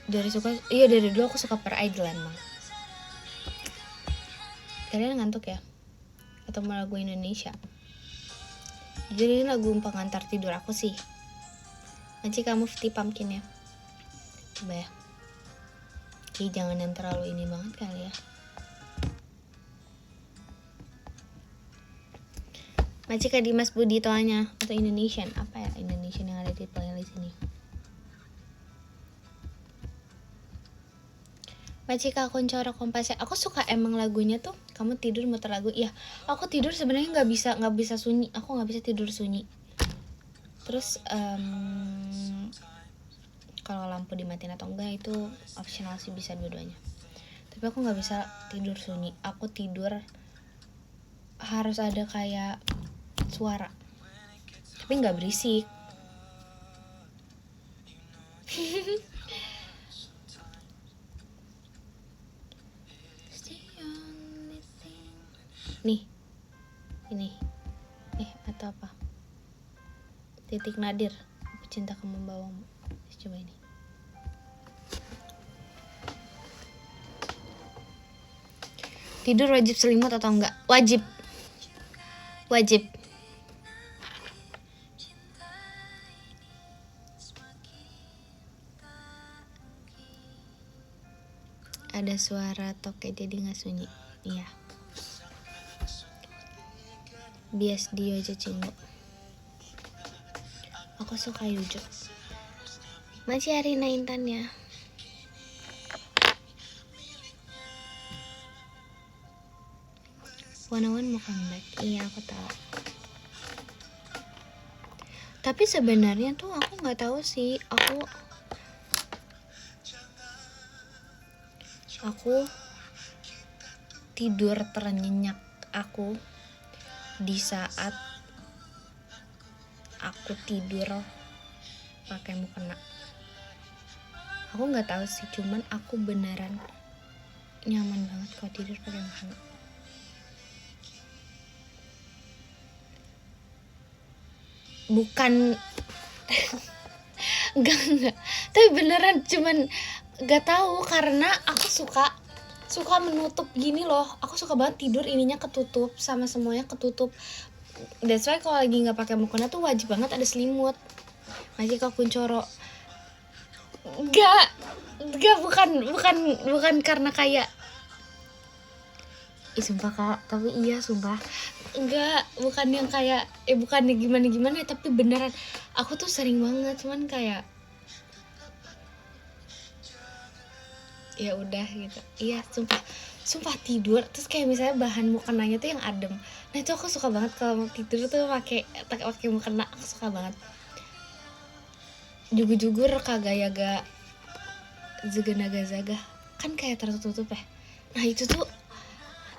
Dari dulu aku suka per idol emang. Kalian ngantuk ya? Atau mau lagu Indonesia? Jadi ini lagu pengantar tidur aku sih. Nanti kamu Fiti Pumpkin ya. Coba ya. Oke, jangan yang terlalu ini banget kali ya. Macika Dimas Budi Toanya atau Indonesian, apa ya Indonesian yang ada di playlist ini? Macika Kuncoro Kompasnya. Aku suka emang lagunya tuh. Kamu tidur muter lagu. Iya, aku tidur sebenarnya nggak bisa sunyi. Aku nggak bisa tidur sunyi. Terus kalau lampu dimatiin atau enggak itu optional sih, bisa dua-duanya. Tapi aku nggak bisa tidur sunyi. Aku tidur harus ada kayak suara, tapi nggak berisik. Nih, ini, atau apa? Titik Nadir, aku cinta kamu membawamu. Coba ini. Tidur wajib selimut atau enggak? Wajib. Ada suara toke jadi nggak sunyi. Iya. Bias dia aja Cinggu. aku suka Yujo. Masih Arina Intan ya. One mau comeback. Iya aku tahu. Tapi sebenarnya tuh aku nggak tahu sih. Aku tidur ternyenyak aku di saat aku tidur pakai mukena. Aku nggak tahu sih, cuman aku beneran nyaman banget kalau tidur pakai mukena. Bukan enggak, tapi beneran cuman nggak tahu karena aku suka menutup gini loh. Aku suka banget tidur ininya ketutup sama semuanya ketutup. That's why kalau lagi nggak pakai mukena tuh wajib banget ada selimut. Masih kau kuncoro. Enggak, bukan karena kayak sumpah kak, tapi iya sumpah enggak, bukan yang kayak bukan gimana tapi beneran aku tuh sering banget, cuman kayak ya udah gitu. Iya sumpah tidur terus kayak misalnya bahan mukenanya tuh yang adem. Nah itu aku suka banget kalau tidur tuh pakai mukena, aku suka banget. Jugur kagak yaga zaga kan kayak tertutup ya. Nah itu tuh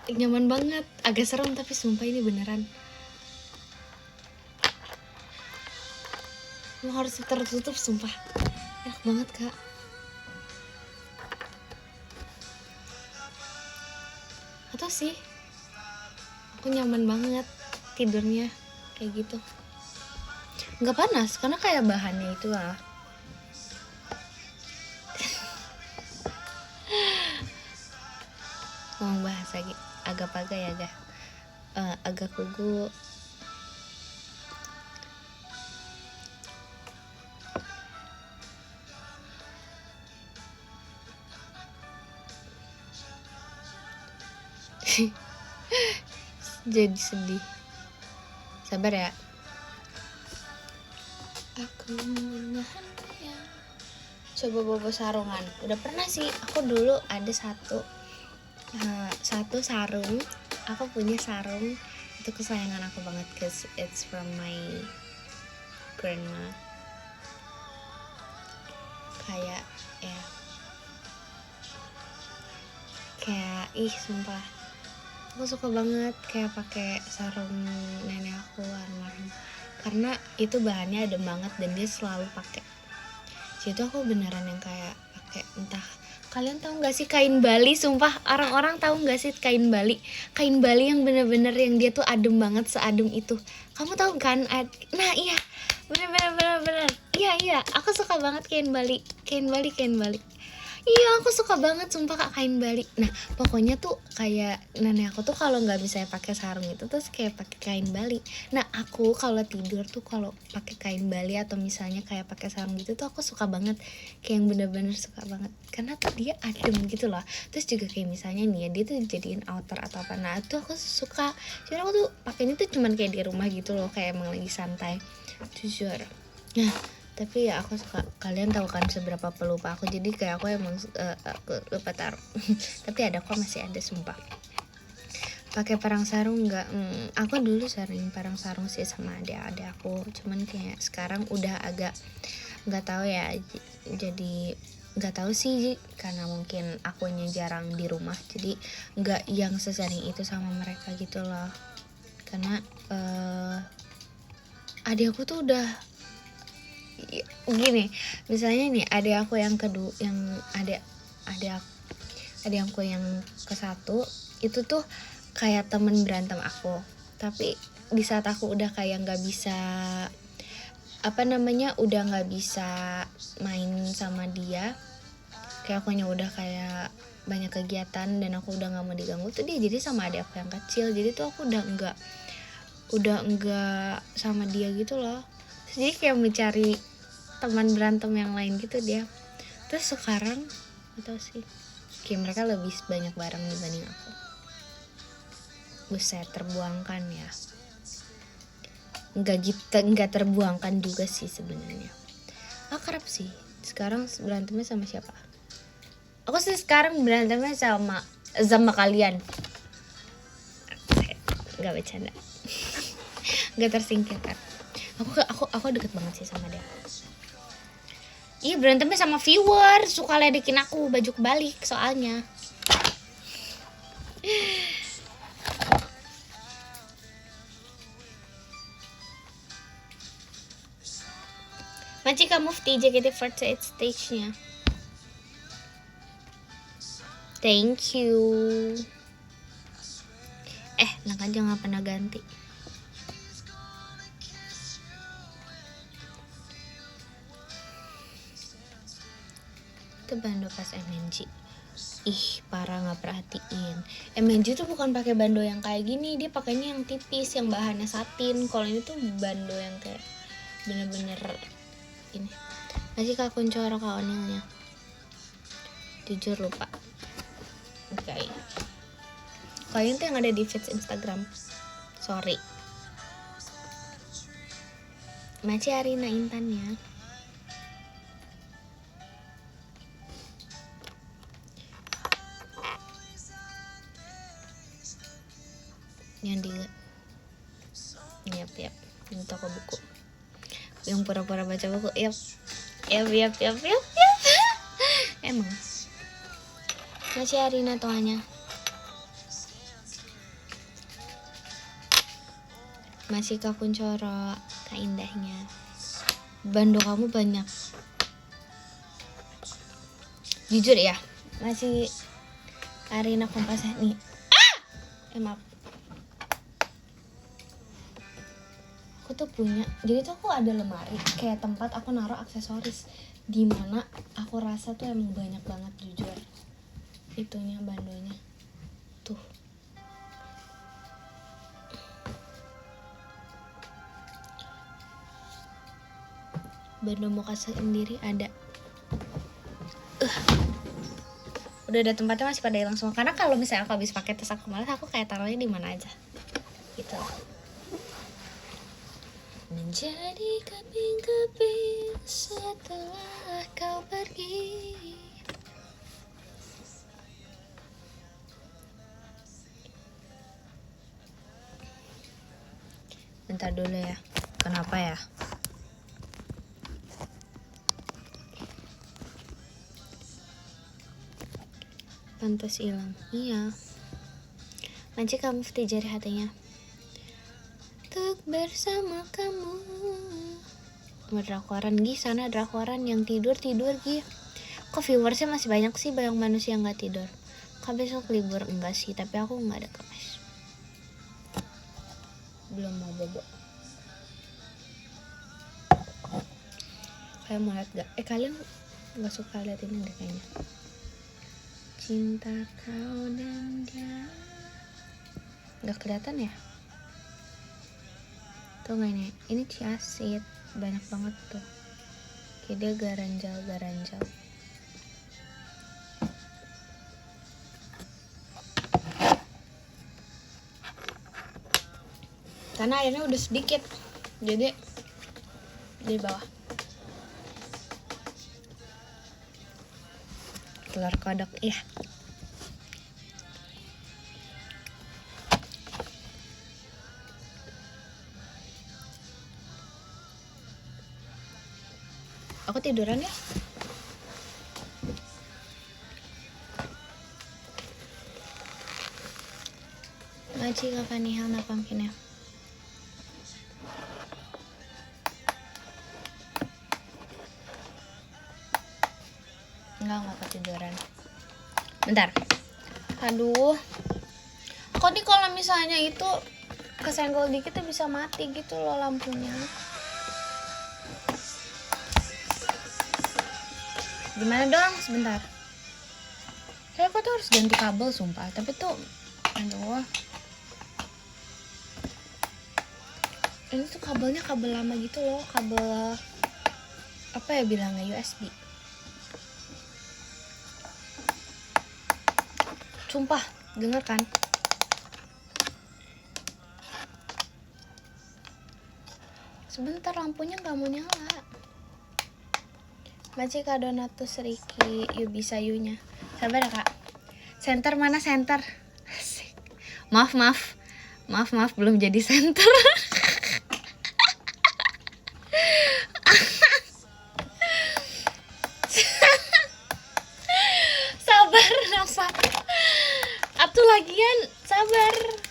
nyaman banget, agak serem tapi sumpah ini beneran harus tertutup, sumpah enak banget kak. Atau sih aku nyaman banget tidurnya kayak gitu, nggak panas karena kayak bahannya itu lah. Ngomong bahasa agak paga ya agak kugu. Jadi sedih, sabar ya. Aku menahan ya. Coba bobo sarungan, udah pernah sih aku dulu ada satu sarung. Aku punya sarung itu kesayangan aku banget, cause it's from my grandma. Kayak ya kayak sumpah aku suka banget kayak pakai sarung nenek aku almarhum karena itu bahannya adem banget dan dia selalu pakai. Jadi aku beneran yang kayak pakai, entah kalian tahu nggak sih kain Bali, sumpah orang-orang tahu nggak sih kain Bali yang bener-bener yang dia tuh adem banget, seadem itu. Kamu tahu kan? Nah iya bener iya aku suka banget kain Bali. Iya aku suka banget sumpah kak kain Bali. Nah pokoknya tuh kayak nenek aku tuh kalau nggak bisa pakai sarung itu terus kayak pakai kain Bali. Nah aku kalau tidur tuh kalau pakai kain Bali atau misalnya kayak pakai sarung gitu tuh aku suka banget, kayak yang bener-bener suka banget karena tuh dia adem gitu loh. Terus juga kayak misalnya nih ya dia tuh jadiin outer atau apa, nah itu aku suka. Jadi aku tuh pakainya tuh cuman kayak di rumah gitu loh, kayak emang lagi santai jujur. Nah tapi ya aku suka, kalian tahu kan seberapa pelupa aku, jadi kayak aku emang aku lupa taruh. Tapi ada kok, masih ada sumpah. Pakai perang sarung nggak? Aku dulu sering perang sarung sih sama adik aku, cuman kayak sekarang udah agak nggak tahu ya, jadi nggak tahu sih karena mungkin akunya jarang di rumah jadi nggak yang sesering itu sama mereka gitu loh. Karena adik aku tuh udah gini, misalnya nih adik aku yang kedua, yang adik aku yang ke-1 itu tuh kayak temen berantem aku. Tapi di saat aku udah kayak nggak bisa udah nggak bisa main sama dia, kayak akunya udah kayak banyak kegiatan dan aku udah nggak mau diganggu tuh dia jadi sama adik aku yang kecil. Jadi tuh aku udah enggak sama dia gitu loh. Jadi kayak mencari teman berantem yang lain gitu dia. Terus sekarang atau sih kayak mereka lebih banyak bareng dibanding aku. Buset, terbuangkan ya. nggak terbuangkan juga sih sebenarnya. Akrab sih. Sekarang berantemnya sama siapa? Aku sih sekarang berantemnya sama kalian. Nggak bercanda. Nggak tersingkirkan. Aku deket banget sih sama dia. Iya, berantemnya sama viewer, suka ledekin aku baju kebalik soalnya. Macika Mufti JKT48 stage-nya. Thank you. Nakaja nggak pernah ganti. Itu bando pas MNG. Ih, parah, nggak perhatiin. MNG tuh bukan pakai bando yang kayak gini, dia pakainya yang tipis, yang bahannya satin. Kalau ini tuh bando yang kayak bener-bener ini. Masih Kak Kuncoro Kak Onilnya. Jujur lupa. Oke. Kalau ini tuh yang ada di feed Instagram. Sorry. Masih Arina Intan ya. Yang di yap yang toko buku, yang pura-pura baca buku. Yap. Emang masih Arina toanya. Masih Kak Kuncoro, Kak Indahnya. Bando kamu banyak. Jujur ya, masih Arina Kompas nih. Maaf. Aku tuh punya, jadi tuh aku ada lemari kayak tempat aku naruh aksesoris, dimana aku rasa tuh emang banyak banget jujur itunya bandonya tuh. Bando mau kasih sendiri ada. Udah ada tempatnya, masih pada hilang semua. Karena kalau misalnya aku habis pakai tas aku malas, aku kayak taruhnya di mana aja gitu. Menjadi keping-keping setelah kau pergi. Bentar dulu ya. Kenapa ya? Pantas hilang. Iya. Manci kamu Mufti jari hatinya. Untuk bersama kamu. Drakoran Gi, sana drakoran yang tidur Gi. Kok viewersnya masih banyak sih, banyak manusia yang nggak tidur. Kak besok libur enggak sih, tapi aku nggak ada kelas. Belum mau bobo. Kalian mau lihat gak? Kalian nggak suka lihat ini deh kayaknya. Cinta kau dan dia. Nggak kelihatan ya? Tuh nggak ini? Ini ciasit, banyak banget tuh. Kayak dia garanjal. Karena airnya udah sedikit, jadi di bawah. Telur kodok, iya. Aku tiduran ya. Maci kapan nih hal napangkinnya? Enggak ketiduran. Bentar. Aduh. Kok nih kalau misalnya itu kesenggol dikit tuh bisa mati gitu loh lampunya. Gimana dong? Sebentar. Kayak aku tuh harus ganti kabel sumpah. Tapi tuh aduh. Ini tuh kabelnya kabel lama gitu loh. Kabel apa ya bilangnya, USB. Sumpah, denger kan? Sebentar, lampunya gak mau nyala. Macika Donatus Riki, yuk bisa yunya. Sabar ya kak. Center mana center? Asik. Maaf belum jadi center. Sabar Nafa. Atuh lagian sabar.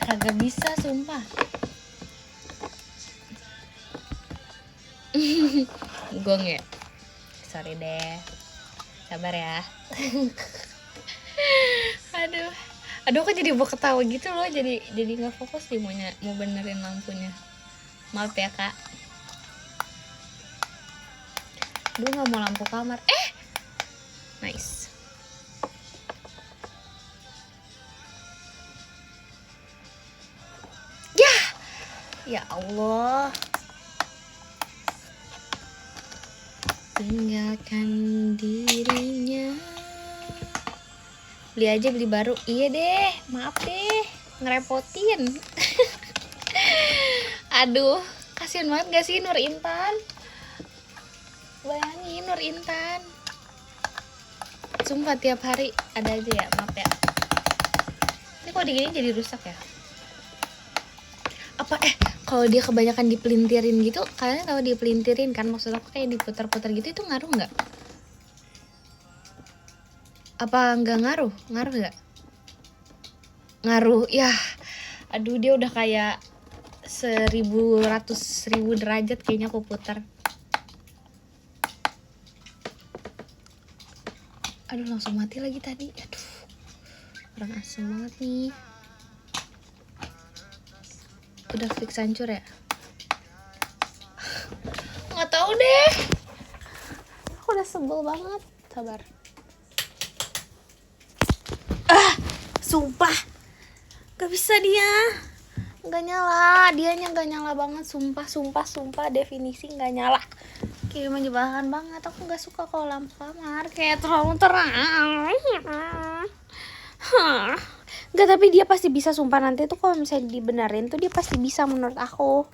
Kagak bisa sumpah. Gong ya. Sorry deh. Sabar ya. Aduh kok jadi mau ketawa gitu loh, jadi nggak fokus nih mau benerin lampunya. Maaf ya kak. Aduh nggak mau lampu kamar. Nice. Ya Allah. Tinggalkan dirinya. Beli baru. Iya deh, maaf deh ngerepotin. Aduh, kasihan banget gak sih Nur Intan? Bayangin Nur Intan. Sumpah tiap hari ada aja ya, maaf ya. Ini kok digini jadi rusak ya? Apa kalau dia kebanyakan dipelintirin gitu, kalian tahu dipelintirin kan, maksud aku kayak diputar-putar gitu, itu ngaruh nggak? Apa nggak ngaruh? Ngaruh nggak? Ngaruh ya. Aduh dia udah kayak 1.000 derajat kayaknya aku putar. Aduh langsung mati lagi tadi. Aduh kurang asem banget nih. Udah fix hancur ya? Nggak tahu deh. Aku udah sebel banget. Sabar. Sumpah. Gak bisa dia. Gak nyala. Dianya gak nyala banget. Sumpah. Definisi gak nyala. Kayak menyebalkan banget. Aku gak suka kalau lampu kamar kayak terlalu terang. Gak, tapi dia pasti bisa, sumpah. Nanti tuh kalau misalnya dibenerin tuh dia pasti bisa menurut aku.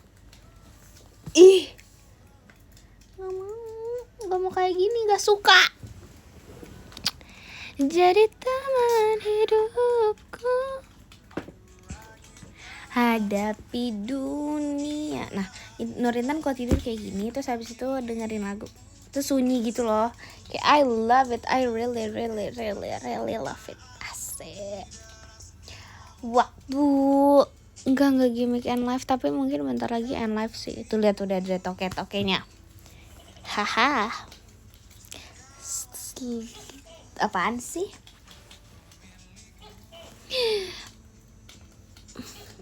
Gak mau kayak gini, gak suka. Jadi teman hidupku, hadapi dunia. Nah, Nur Intan kalau tidur kayak gini, terus habis itu dengerin lagu, terus sunyi gitu loh. Kayak I love it, I really love it. Asik. Waktu enggak gimmick end live, tapi mungkin bentar lagi end live sih. Itu lihat udah ada toke-tokenya. Haha. Apaan sih?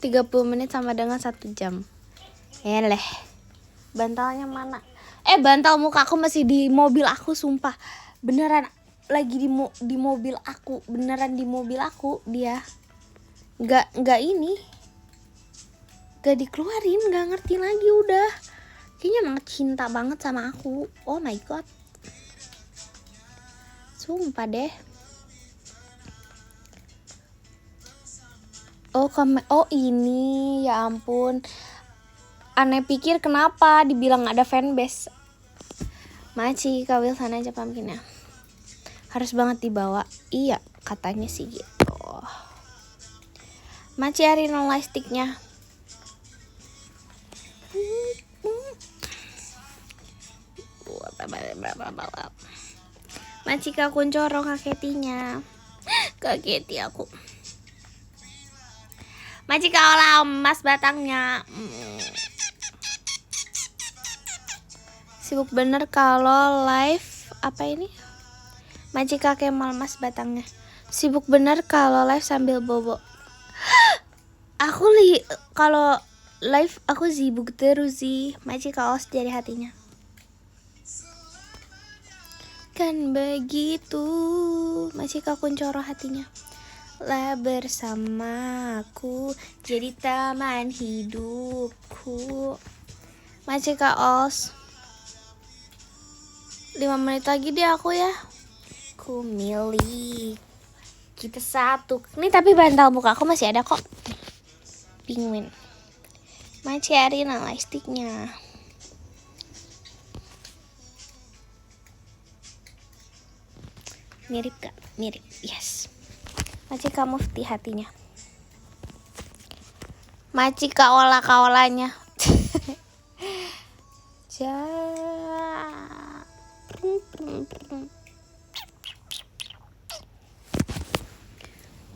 30 menit sama dengan 1 jam. Eleh. Bantalnya mana? Bantal muka aku masih di mobil aku, sumpah. Beneran lagi di mobil aku, beneran di mobil aku dia. Gak ini. Gak dikeluarin, gak ngerti lagi udah. Kayaknya emang cinta banget sama aku. Oh my god. Sumpah deh. Oh ini, ya ampun. Aneh pikir kenapa dibilang ada fanbase. Maci kawil sana aja pumpkinnya. Harus banget dibawa. Iya, katanya sih gitu. Maci hari nolai sticknya. Maci kakuncoro kaketinya. Kaketi aku. Maci kaolah emas batangnya. Sibuk bener kalau live apa ini? Maci kakek malmas batangnya. Sibuk bener kalau live sambil bobo. Aku kalau live aku sibuk terus sih. Maci kaos dari hatinya. Kan begitu. Maci kakuncoro hatinya. Lah bersamaku jadi teman hidupku. Maci kaos 5 menit lagi deh aku ya. Ku milik Kita satu. Nih tapi bantal muka aku masih ada kok. Penguin. Masih Arina lightsticknya. Mirip gak? Mirip. Yes. Masih kamu di hatinya. Masih kaola-kaolanya.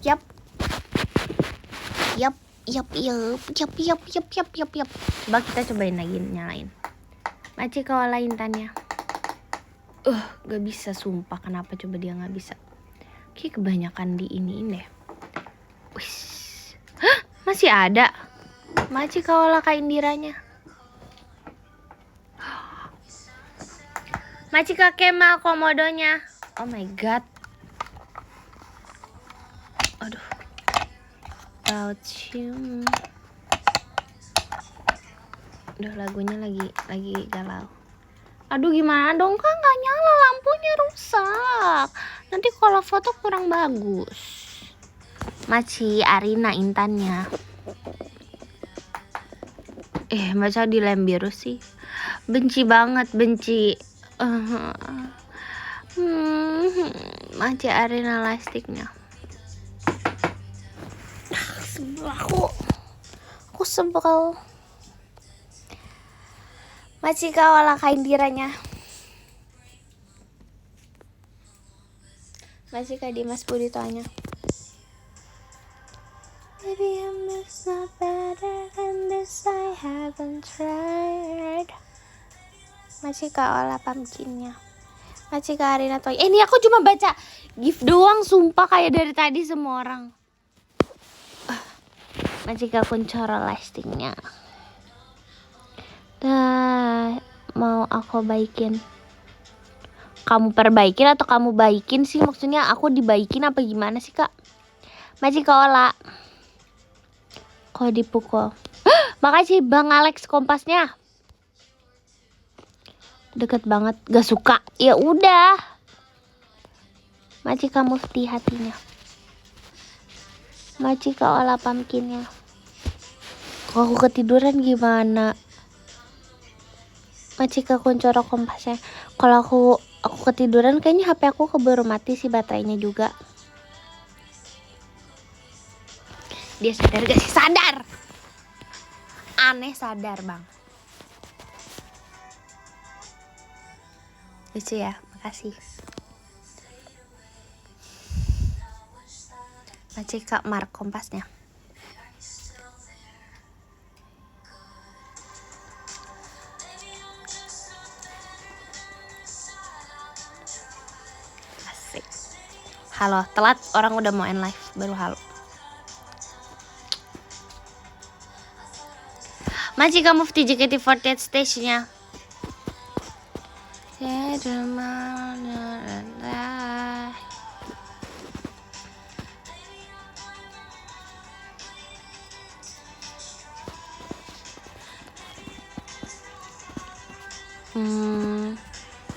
Yap. Coba kita cobain lagi, nyalain. Maci kaola intannya. Gak bisa sumpah, kenapa coba dia gak bisa. Kayak kebanyakan di iniin deh. Wih. Masih ada. Maci kaola Kak Indiranya. Maci Kak Kemal komodonya. Oh my god. Aduh. About you. Udah lagunya lagi galau. Aduh gimana dong Kak, nggak nyala, lampunya rusak. Nanti kalau foto kurang bagus. Maci Arina intannya. Masa dilem biru sih? Benci banget, benci. Maci Arina lightsticknya. Aku sebel. Maci kaola kain diranya. Masih Kak Dimas Buditonya. Maybe I'm just not better than this, I haven't tried. Masih kaola pumpkinnya. Masih Kak Arina Toy. Ini aku cuma baca gift doang, sumpah kayak dari tadi semua orang. Masih Kak Kuncoro lastingnya. Mau aku baikin. Kamu perbaikin atau kamu baikin sih? Maksudnya aku dibaikin apa gimana sih Kak? Masih Kaola. Kok dipukul? Makasih Bang Alex kompasnya. Deket banget, gak suka. Ya udah. Masih kamu di hatinya. Masih Kaola pumpkinnya. Kok aku ketiduran gimana? Masih Kuncoro kompasnya. Kalau aku ketiduran kayaknya HP aku keburu mati sih baterainya juga. Dia sadar gak sih? Sadar. Aneh sadar Bang. Lucu ya, makasih. Masih Kak Mark kompasnya. Asik. Halo, telat orang udah mau end live baru halo. Masih kamu di JKT48 stage-nya.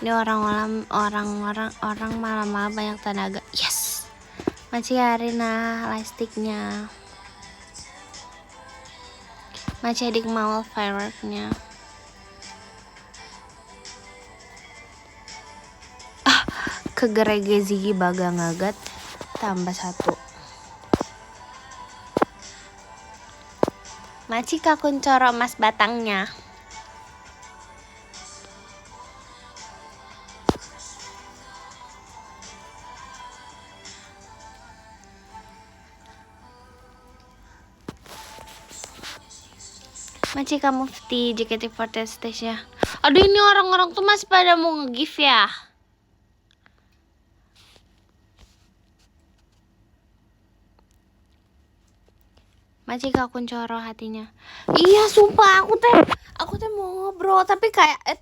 Ini orang malam-malam banyak tenaga. Yes. Masih Arina lightsticknya. Masih adik mau fireworknya. Kegerege Ziggy Baga ngagat tambah 1. Masih Kak Kuncoro emas batangnya. Masih kamu di JKT48 stage-nya. Aduh ini orang-orang tuh masih pada mau nge-give ya. Masih Kak Kuncoro hatinya. Iya sumpah aku teh mau ngobrol tapi kayak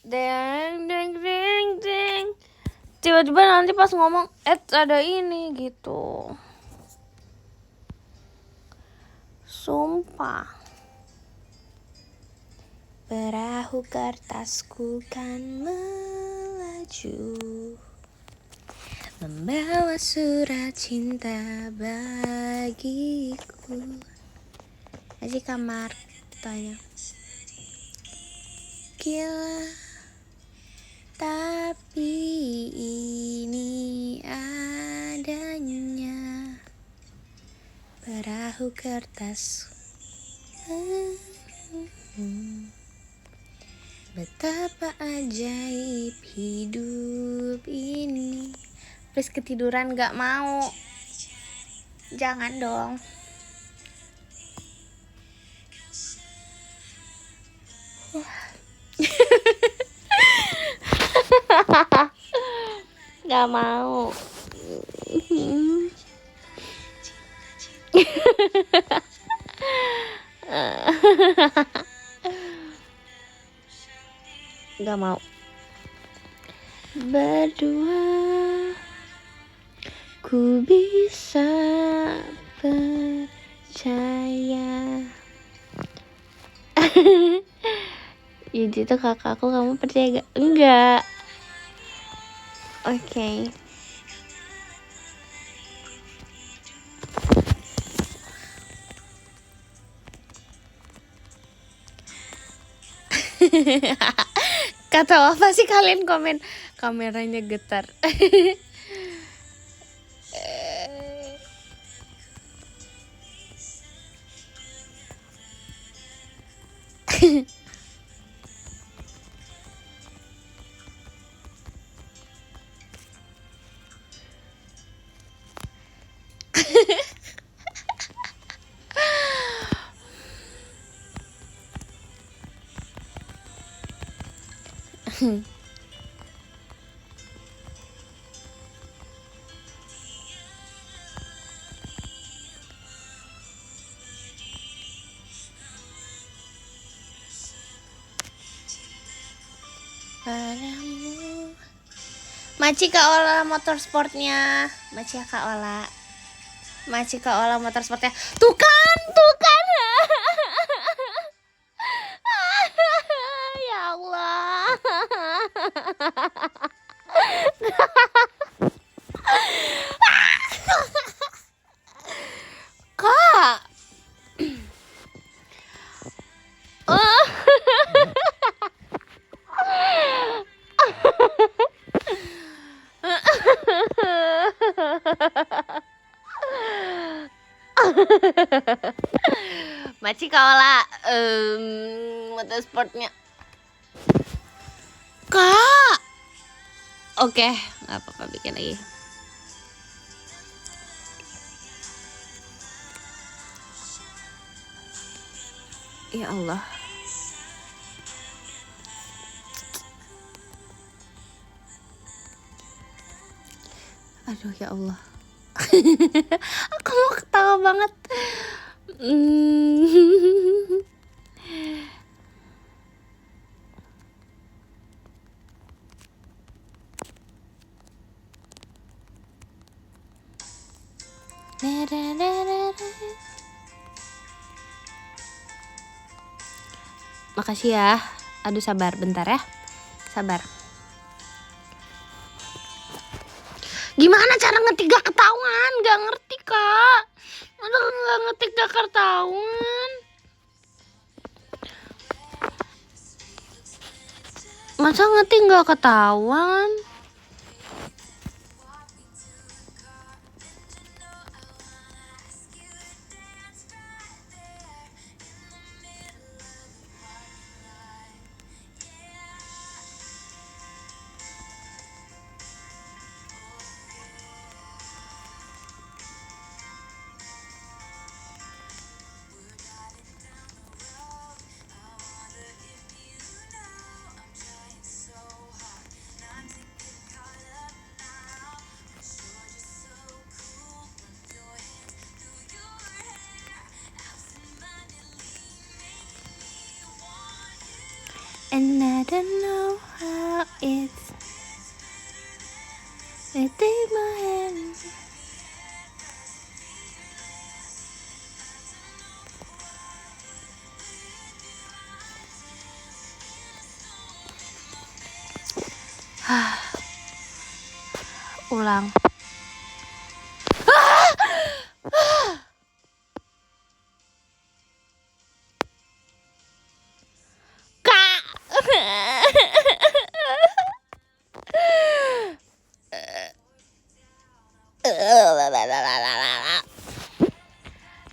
deng tiba-tiba nanti pas ngomong ada ini gitu. Sumpah. Perahu kertasku kan melaju. membawa surat cinta bagiku. Masih kamar tanya. Gila, tapi ini adanya perahu kertas. Betapa ajaib hidup ini. Please ketiduran, gak mau. Jangan dong. Gak mau. Gak mau. Berdua ku bisa percaya. Yuji itu kakakku, kamu percaya gak? Enggak. Oke. Kata apa sih kalian komen? Kameranya getar. Padamu. Maci Kak Ola motorsportnya. Maci Kak Ola. Maci Kak Ola motorsportnya. Tuh kan. Ya Allah. Kak. Maci Kaola motorsportnya. Kak. Oke, nggak apa-apa, bikin lagi. Ya Allah. Aduh ya Allah. Aku mau ketawa banget. Makasih ya. Aduh sabar bentar ya. Sabar. Gimana cara ngetik gak ketahuan? Gak ngerti Kak. Aduh gak ngetik gak ketahuan. Masa ngetik gak ketahuan? And I don't know how it's I take my hand. Ulang.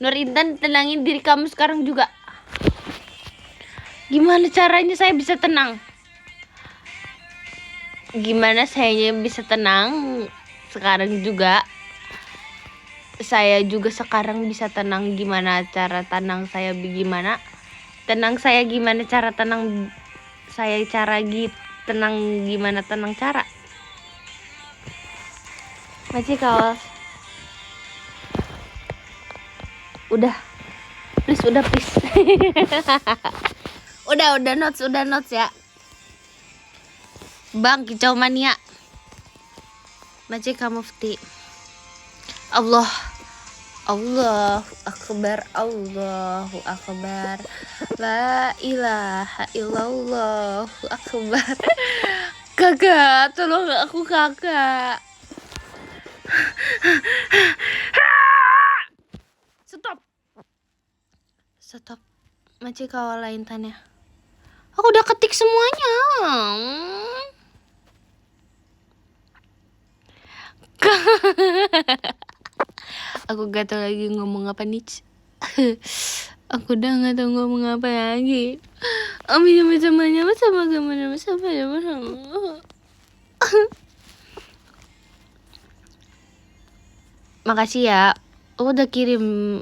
Nur Intan, tenangin diri kamu sekarang juga. Gimana caranya saya bisa tenang? Gimana saya bisa tenang sekarang juga? Saya juga sekarang bisa tenang. Gimana cara tenang saya? Gimana tenang saya? Gimana cara tenang saya? Tenang gimana tenang cara? Masih kaos. Udah please udah notes ya Bang Kicau Mania. Masih kamu Mufti. Allahu Akbar, Allahu Akbar, la ilaha illallah akbar. Kakak, tolong aku kakak. Stop. Masih kau lain tanya. Aku udah ketik semuanya. Aku gak tau lagi ngomong apa nih. Aku udah gak tau ngomong apa lagi. Sama makasih ya. Aku udah kirim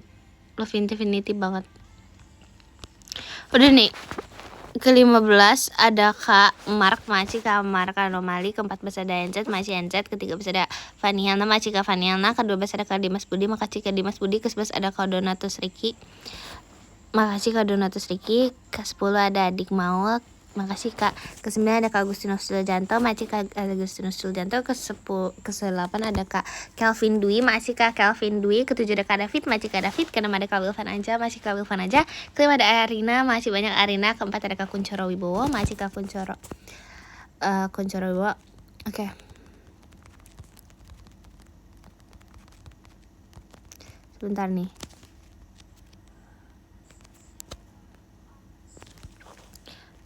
Love Infinity banget. Udah nih. Ke-15 ada Kak Mark, masih Kak Mark Anomali. Ke-14 ada NZ, masih NZ. Ke-13 ada Vaniana, masih Kak Vaniana. Ke-12 ada Kak Dimas Budi, makasih Kak Dimas Budi. Ke-11 ada Kak Donatus Riki, makasih Kak Donatus Riki. Ke-10 ada Adik Maul, makasih Kak. Ke-9 ada Kak Agustinus Suljanto, masih Kak Agustinus Suljanto. Ke-8 ada Kak Kelvin Dwi, masih Kak Kelvin Dwi. Ke-7 ada Kak David, masih Kak David. Ke-6 ada Kak Wilvan Anja, masih Kak Wilvan Anja. Ke-5 ada Arina, masih banyak Arina. Ke-4 ada Kak Kuncoro Wibowo, masih Kak Kuncoro Wibowo. Oke. Sebentar nih.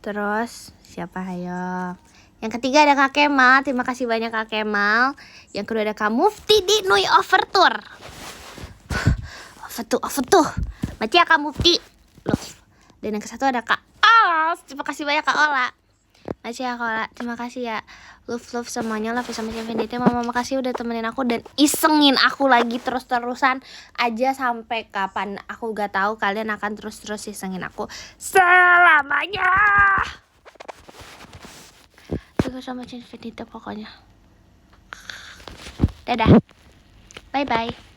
Terus siapa ayo? Yang ketiga ada Kak Kemal, terima kasih banyak Kak Kemal. Yang kedua ada Kak Mufti di Nui Overture. Overture. Macam ya Kak Mufti. Love. Dan yang ke-1 ada Kak Ola. Terima kasih banyak Kak Ola. Macam ya Kak Ola. Terima kasih ya. Love semuanya, love sama Infinity. Mama makasih udah temenin aku dan isengin aku lagi terus-terusan aja sampai kapan aku gak tahu. Kalian akan terus isengin aku selamanya. Terus sama Infinity pokoknya. Dadah. Bye bye.